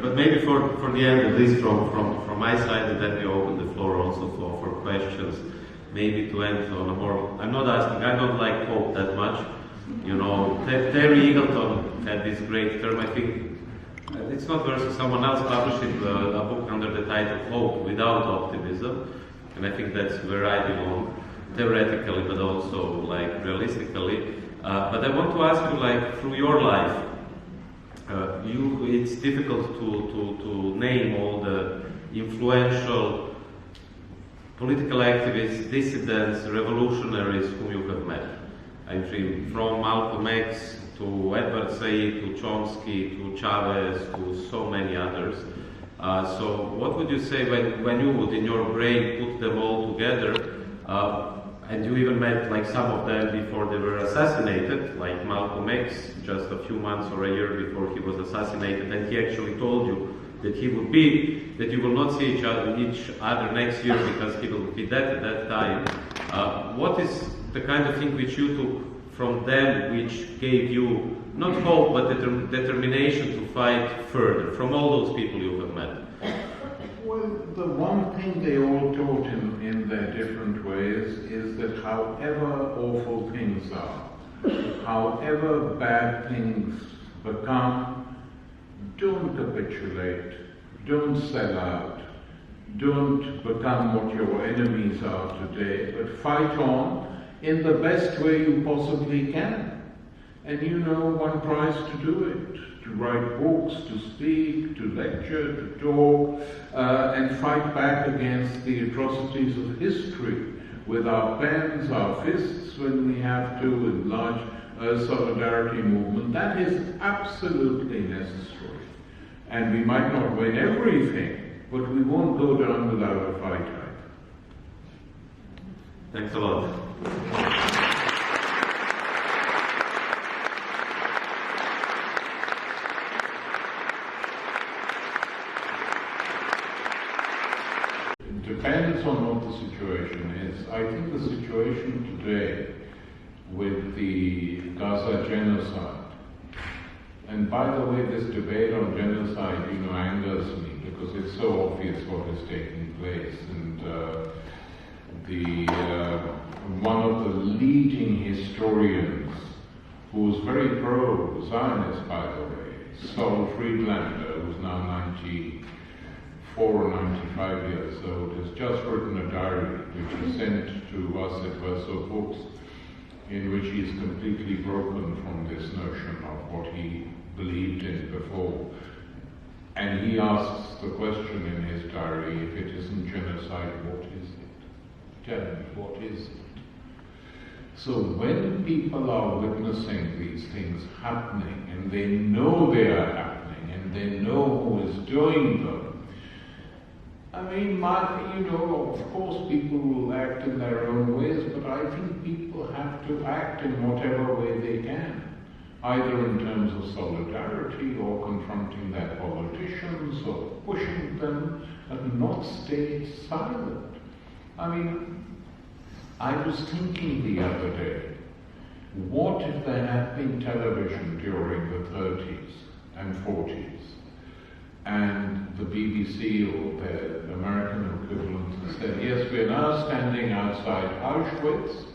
But maybe for the end, at least from my side, and then we open the floor also for questions. Maybe to end on a more, I'm not asking, I don't like hope that much. You know, Terry Eagleton had this great term, I think, it's not versus someone else published a book under the title Hope Without Optimism, and I think that's where I belong, theoretically, but also like realistically. But I want to ask you, like, through your life, it's difficult to name all the influential political activists, dissidents, revolutionaries whom you have met. I mean, from Malcolm X to Edward Said to Chomsky to Chavez to so many others. So what would you say when you would in your brain put them all together, and you even met like some of them before they were assassinated, like Malcolm X just a few months or a year before he was assassinated, and he actually told you that he would be, that you will not see each other next year because he will be dead at that time. What is the kind of thing which you took from them which gave you not hope but determination to fight further from all those people you have met? Well, the one thing they all taught in their different ways is that however awful things are, however bad things become, don't capitulate, don't sell out, don't become what your enemies are today, but fight on in the best way you possibly can. And you know one tries to do it, to write books, to speak, to lecture, to talk, and fight back against the atrocities of history with our pens, our fists when we have to, with large solidarity movement. That is absolutely necessary. And we might not win everything, but we won't go down without a fight either. Thanks a lot. It depends on what the situation is. I think the situation today with the Gaza genocide, and by the way, this debate on genocide, angers me because it's so obvious what is taking place. And one of the leading historians, who was very pro-Zionist, by the way, Saul Friedlander, who's now 94 or 95 years old, has just written a diary which he sent to us at Verso Books, in which he's completely broken from this notion of what he believed in before. And he asks the question in his diary, if it isn't genocide, what is it? Tell me, what is it? So when people are witnessing these things happening, and they know they are happening, and they know who is doing them, I mean, of course people will act in their own ways, but I think people have to act in whatever way they can, either in terms of solidarity or confronting their politicians or pushing them, and not stay silent. I mean, I was thinking the other day, what if there had been television during the 30s and 40s? And the BBC or the American equivalent said, yes, we are now standing outside Auschwitz,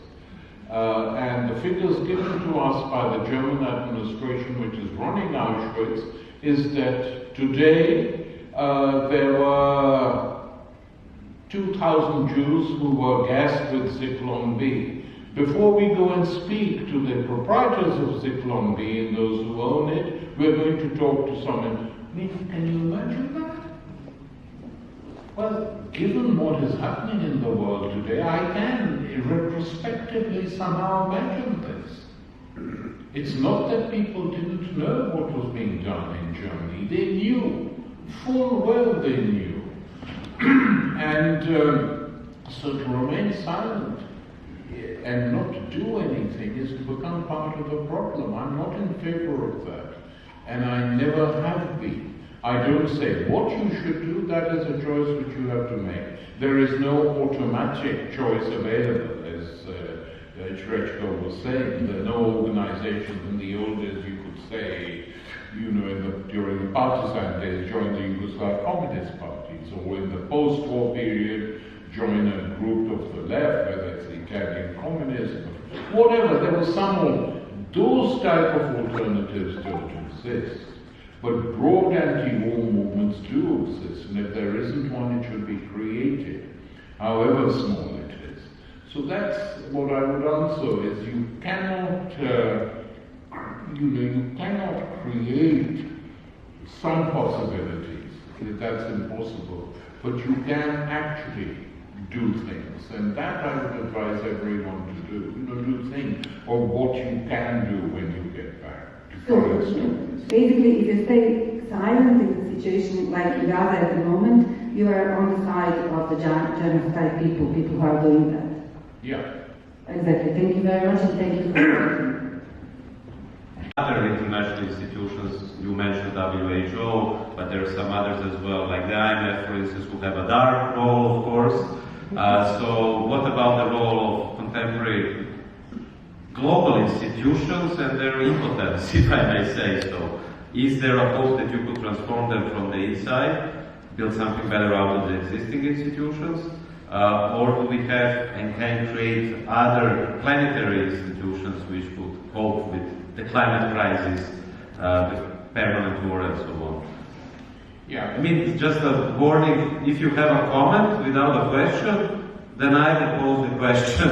and the figures given to us by the German administration, which is running Auschwitz, is that today there were 2,000 Jews who were gassed with Zyklon B. Before we go and speak to the proprietors of Zyklon B and those who own it, we're going to talk to someone. Can you imagine that? Well, given what is happening in the world today, I can retrospectively somehow imagine this. It's not that people didn't know what was being done in Germany. They knew, full well they knew. And so to remain silent and not to do anything is to become part of the problem. I'm not in favor of that. And I never have been. I don't say what you should do, that is a choice which you have to make. There is no automatic choice available, as Srečko was saying. There are no organizations. In the old days, you could say, you know, during the partisan days, join the Yugoslav Communist parties, or in the post-war period, join a group of the left, whether it's the Italian communism, whatever. There was some of those type of alternatives don't exist. But broad anti-war movements do exist, and if there isn't one, it should be created, however small it is. So that's what I would answer, is you cannot, you cannot create some possibilities, that's impossible, but you can actually do things, and that I would advise everyone to do. Do things of what you can do when you get back. For instance, basically, if you stay silent in a situation like in Gaza at the moment, you are on the side of the genocide people who are doing that. Yeah. Exactly. Thank you very much, and thank you for other international institutions. You mentioned WHO, but there are some others as well, like the IMF, for instance, who have a dark role, of course. So what about the role of contemporary global institutions and their impotence, if I may say so? Is there a hope that you could transform them from the inside, build something better out of the existing institutions? Or do we have and can create other planetary institutions which could cope with the climate crisis, with permanent war and so on? Yeah. I mean, it's just a warning. If you have a comment without a question, then I will pose the question.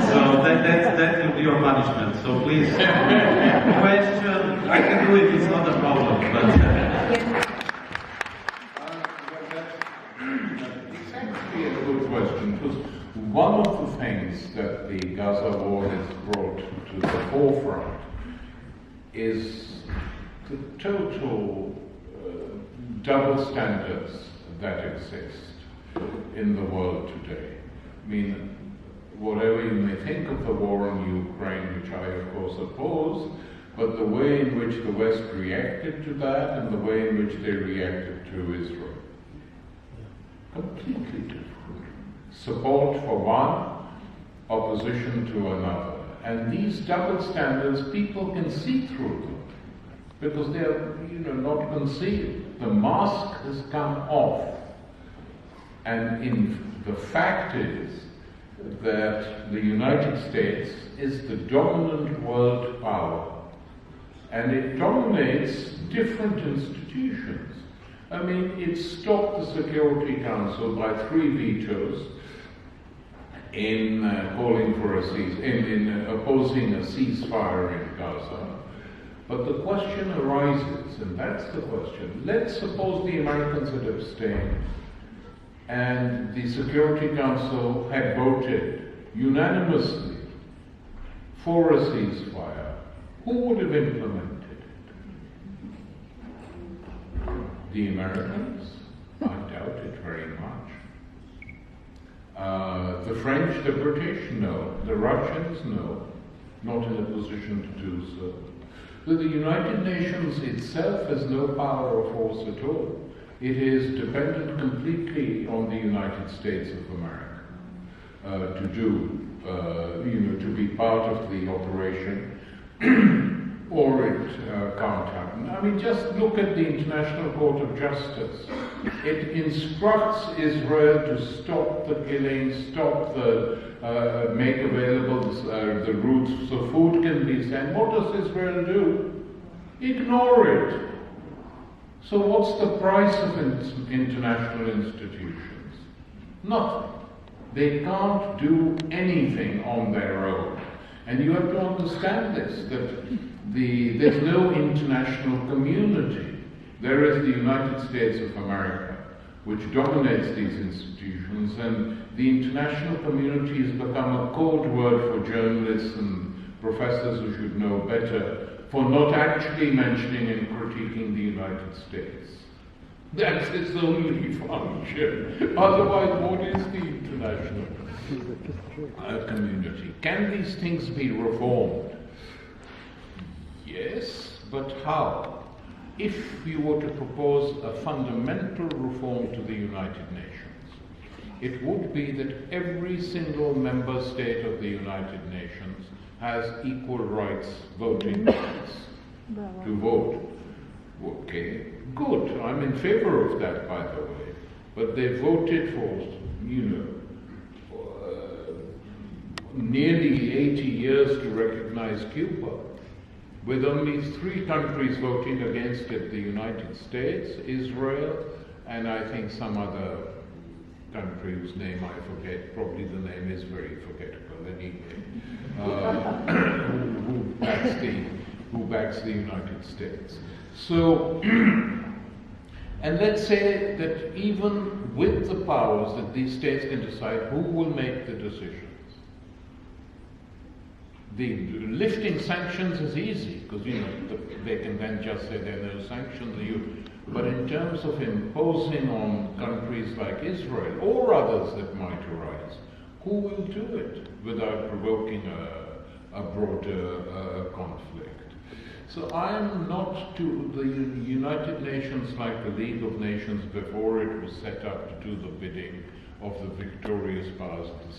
So that will be your punishment. So please, question. I can do it. It's not a problem. But it's actually a good question, because one of the things that the Gaza war has brought to the forefront is the total double standards that exist in the world today. I mean, whatever you may think of the war in Ukraine, which I of course oppose, but the way in which the West reacted to that and the way in which they reacted to Israel, completely different. Support for one, opposition to another. And these double standards, people can see through them, because they are, not concealed. The mask has come off. And the fact is that the United States is the dominant world power, and it dominates different institutions. I mean, it stopped the Security Council by 3 vetoes in calling for in opposing a ceasefire in Gaza. But the question arises, and that's the question. Let's suppose the Americans had abstained and the Security Council had voted unanimously for a ceasefire. Who would have implemented it? The Americans? I doubt it very much. The French, the British? No. The Russians? No. Not in a position to do so. So the United Nations itself has no power or force at all. It is dependent completely on the United States of America to be part of the operation, or it can't happen. I mean, just look at the International Court of Justice. It instructs Israel to stop the killing, make available the routes so food can be sent. What does Israel do? Ignore it. So what's the price of international institutions? Nothing. They can't do anything on their own. And you have to understand this, that there's no international community. There is the United States of America, which dominates these institutions, and the international community has become a code word for journalists and professors who should know better, for not actually mentioning and critiquing the United States. That's its only function. Otherwise, what is the international community? Can these things be reformed? Yes, but how? if you were to propose a fundamental reform to the United Nations, it would be that every single member state of the United Nations has equal rights, voting rights, to vote. Okay, good. I'm in favor of that, by the way. But they voted for, nearly 80 years to recognize Cuba, with only 3 countries voting against it: the United States, Israel, and I think some other country whose name I forget. Probably the name is very forgettable anyway. Who backs the United States? So, and let's say that even with the powers that these states can decide who will make the decisions. The lifting sanctions is easy because they can then just say there are no sanctions. But in terms of imposing on countries like Israel or others that might arise, who will do it without provoking a broader conflict? So I am not to the United Nations like the League of Nations before it was set up to do the bidding of the victorious powers of the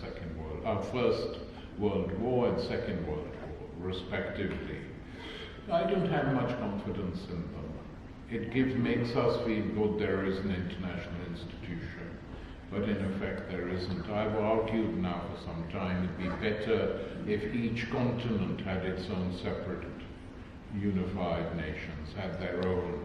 First World War and Second World War, respectively. I don't have much confidence in them. It makes us feel good there is an international institution, but in effect there isn't. I've argued now for some time it'd be better if each continent had its own separate unified nations, had their own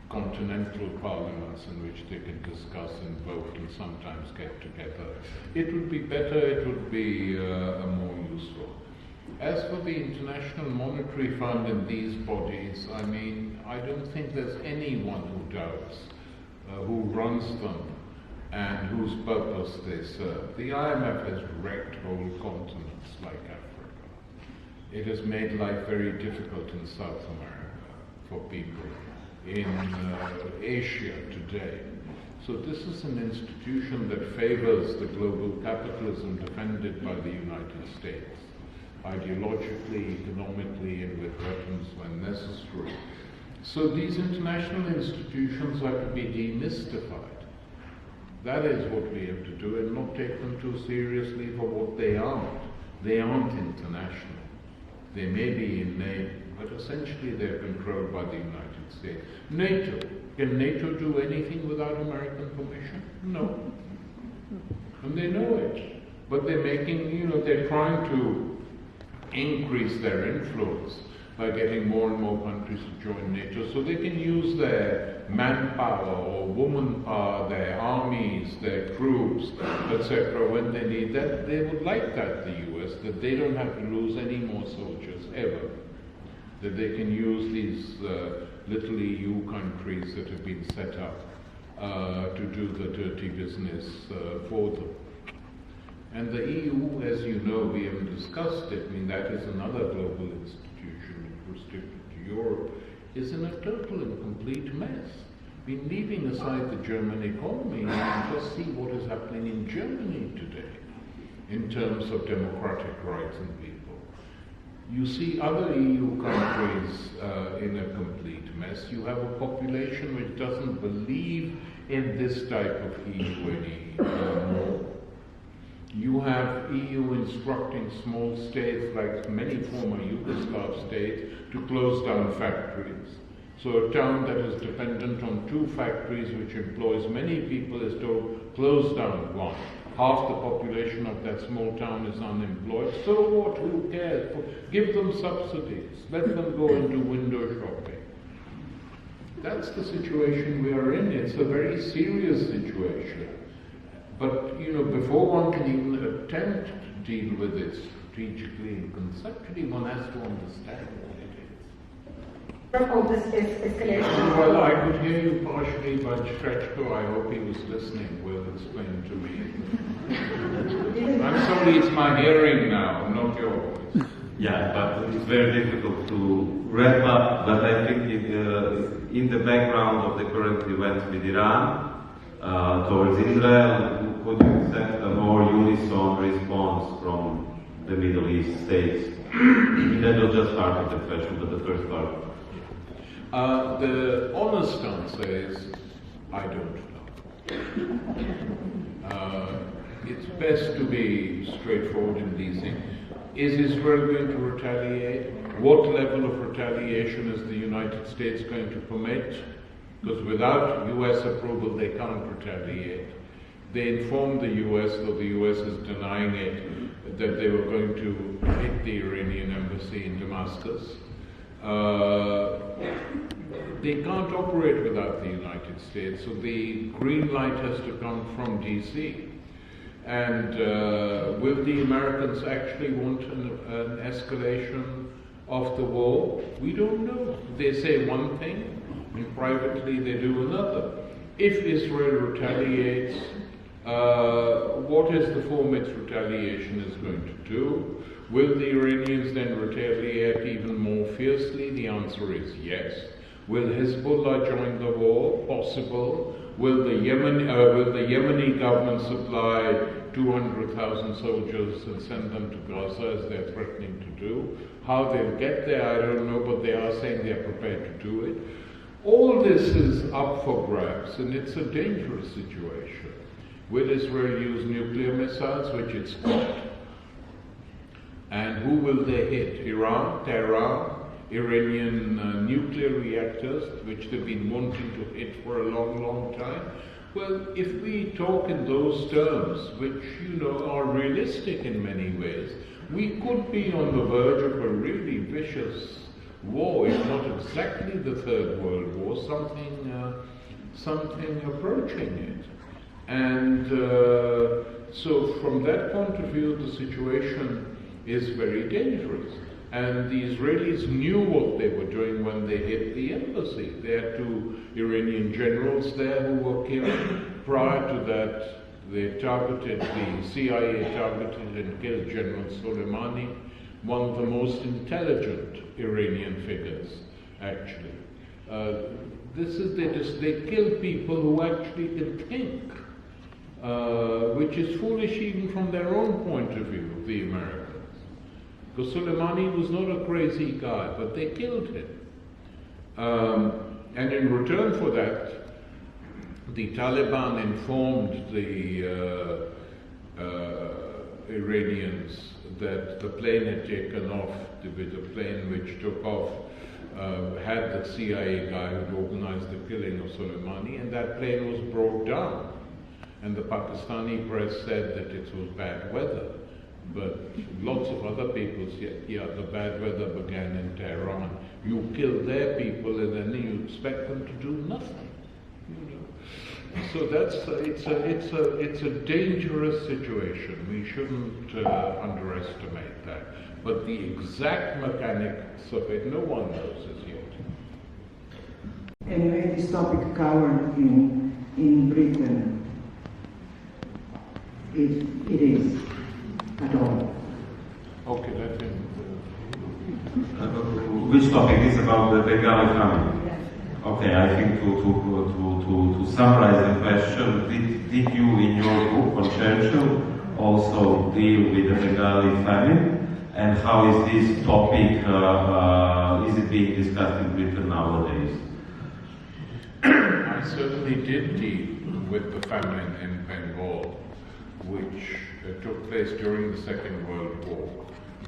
continental parliaments in which they can discuss and vote and sometimes get together. It would be better, it would be more useful. As for the International Monetary Fund and these bodies, I mean, I don't think there's anyone who doubts who runs them and whose purpose they serve. The IMF has wrecked whole continents like Africa. It has made life very difficult in South America for people, in Asia today. So this is an institution that favors the global capitalism defended by the United States, ideologically, economically, and with weapons when necessary. So these international institutions are to be demystified. That is what we have to do, and not take them too seriously for what they aren't. They aren't international. They may be in name, but essentially they're controlled by the United States. NATO. Can NATO do anything without American permission? No. And they know it. But they're making, they're trying to increase their influence by getting more and more countries to join NATO so they can use their manpower or woman power, their armies, their troops, etc. when they need that. They would like that, the US, that they don't have to lose any more soldiers ever. That they can use these little EU countries that have been set up to do the dirty business for them. And the EU, as you know, we haven't discussed it, I mean that is another global institution restricted to Europe, is in a total and complete mess. I mean, leaving aside the German economy, you can just see what is happening in Germany today in terms of democratic rights and people. You see other EU countries in a complete mess. You have a population which doesn't believe in this type of EU anymore. You have EU instructing small states, like many former Yugoslav states, to close down factories. So a town that is dependent on 2 factories, which employs many people, is told, close down one. Half the population of that small town is unemployed. So what? Who cares? Give them subsidies. Let them go and do window shopping. That's the situation we are in. It's a very serious situation. But, before one can even attempt to deal with it strategically and conceptually, one has to understand what it is. All this escalation. Well, I could hear you partially, but Srećko, I hope he was listening, will explain to me. I'm sorry, it's my hearing now, not your voice. Yeah, but it's very difficult to wrap up, but I think in the background of the current events with Iran, towards Israel, could you accept a more unison response from the Middle East states? That was just part of the question, but the first part. The honest answer is, I don't know. It's best to be straightforward in these things. Is Israel going to retaliate? What level of retaliation is the United States going to permit? Because without US approval, they can't retaliate. They informed the US, though the US is denying it, that they were going to hit the Iranian embassy in Damascus. They can't operate without the United States, so the green light has to come from DC. And will the Americans actually want an escalation of the war? We don't know. They say one thing, and privately they do another. If Israel retaliates, what is the form its retaliation is going to do? Will the Iranians then retaliate even more fiercely? The answer is yes. Will Hezbollah join the war? Possible. Will the Yemeni government supply 200,000 soldiers and send them to Gaza as they're threatening to do? How they'll get there, I don't know, but they are saying they're prepared to do it. All this is up for grabs, and it's a dangerous situation. Will Israel use nuclear missiles, which it's got? And who will they hit? Iran, Tehran, Iranian nuclear reactors, which they've been wanting to hit for a long, long time? Well, if we talk in those terms, which, are realistic in many ways, we could be on the verge of a really vicious war, if not exactly the Third World War, something approaching it. And so from that point of view, the situation is very dangerous. And the Israelis knew what they were doing when they hit the embassy. There are 2 Iranian generals there who were killed. Prior to that, the CIA targeted and killed General Soleimani, one of the most intelligent Iranian figures, actually. They kill people who actually can think, which is foolish even from their own point of view, the Americans. Because Soleimani was not a crazy guy, but they killed him. And in return for that, the Taliban informed the Iranians that the plane had taken off, the plane which took off had the CIA guy who organized the killing of Soleimani, and that plane was brought down. And the Pakistani press said that it was bad weather. But lots of other people said, yeah, the bad weather began in Tehran. You kill their people and then you expect them to do nothing. So it's a dangerous situation. We shouldn't underestimate that. But the exact mechanics of it, no one knows as yet. Anyway, this topic covered in Britain, if it is at all. Okay, that's it. Which topic is about the Bengali family? Yes. Okay, I think to summarize the question, did you in your book on Churchill also deal with the Bengali famine? And how is this topic, is it being discussed in Britain nowadays? I certainly did deal with the famine in Bengal, which took place during the Second World War,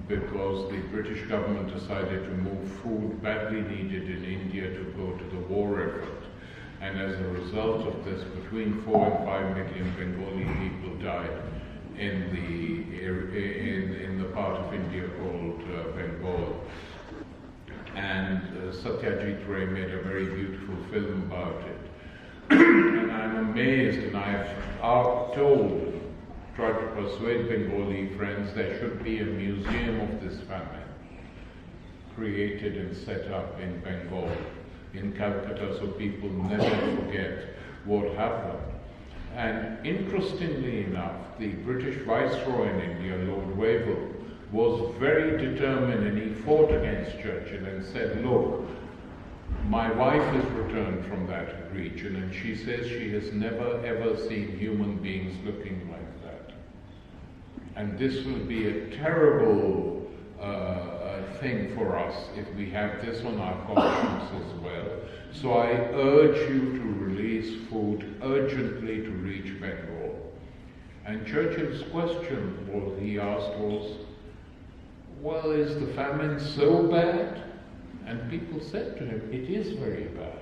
because the British government decided to move food badly needed in India to go to the war effort. And as a result of this, between 4 and 5 million Bengali people died in the part of India called Bengal. And Satyajit Ray made a very beautiful film about it. And I'm amazed, and I've tried to persuade Bengali friends there should be a museum of this famine created and set up in Bengal, in Calcutta, so people never forget what happened. And interestingly enough, the British Viceroy in India, Lord Wavell, was very determined, and he fought against Churchill and said, look, my wife has returned from that region, and she says she has never ever seen human beings looking like that. And this will be a terrible thing for us if we have this on our conscience as well. So I urge you to release food urgently to reach Bengal. And Churchill's question he asked was, well, is the famine so bad? And people said to him, it is very bad.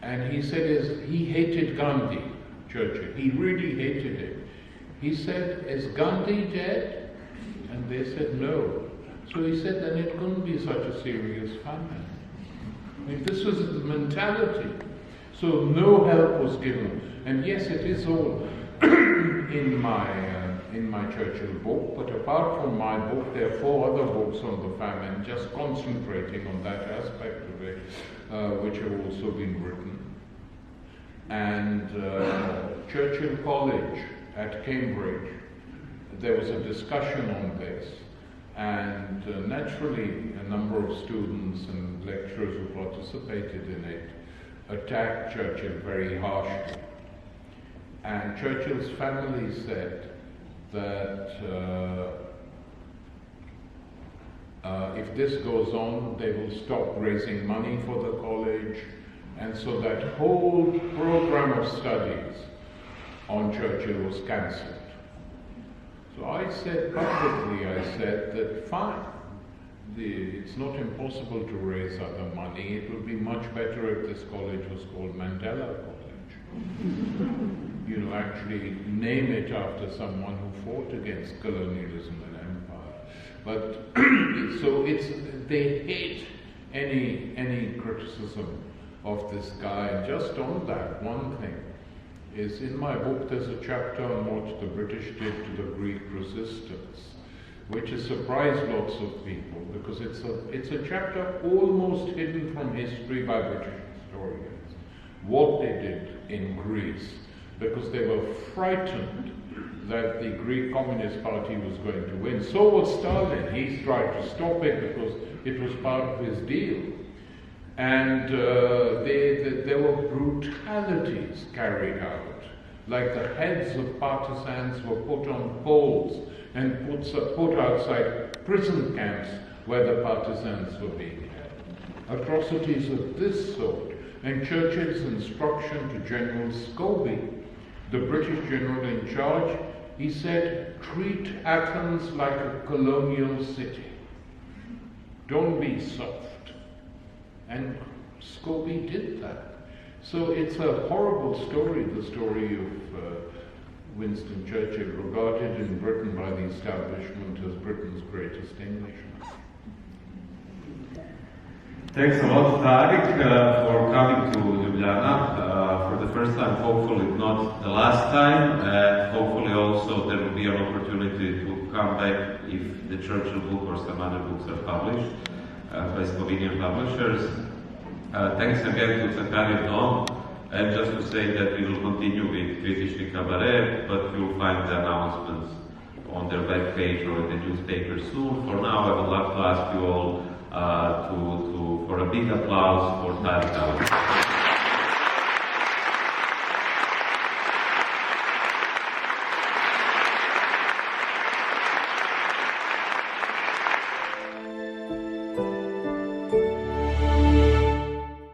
And he said, he hated Gandhi, Churchill. He really hated him. He said, is Gandhi dead? And they said, no. So he said, then it couldn't be such a serious famine. I mean, this was the mentality. So no help was given. And yes, it is all in my Churchill book, but apart from my book, there are 4 other books on the famine, just concentrating on that aspect of it, which have also been written. And Churchill College at Cambridge, there was a discussion on this, and naturally a number of students and lecturers who participated in it attacked Churchill very harshly. And Churchill's family said that if this goes on, they will stop raising money for the college, and so that whole program of studies on Churchill was cancelled. So I said publicly, that fine, it's not impossible to raise other money. It would be much better if this college was called Mandela College. Actually name it after someone who fought against colonialism and empire. But so they hate any criticism of this guy. And just on that one thing is, in my book there's a chapter on what the British did to the Greek resistance, which has surprised lots of people because it's a chapter almost hidden from history by British historians, what they did in Greece, because they were frightened that the Greek Communist Party was going to win. So was Stalin. He tried to stop it because it was part of his deal. And there were brutalities carried out, like the heads of partisans were put on poles and put outside prison camps where the partisans were being held. Atrocities of this sort. And Churchill's instruction to General Scobie, the British general in charge, he said, treat Athens like a colonial city. Don't be soft. And Scobie did that. So it's a horrible story, the story of Winston Churchill, regarded in Britain by the establishment as Britain's greatest Englishman. Thanks a lot, Tariq, for coming to Ljubljana for the first time, hopefully not the last time. Hopefully also there will be an opportunity to come back if the Churchill book or some other books are published by Slovenian publishers. Thanks again to Cankarjev, and just to say that we will continue with Kritični Kabaret, but you'll find the announcements on their web page or in the newspaper soon. For now, I would like to ask you all for a big applause for Tariq Ali.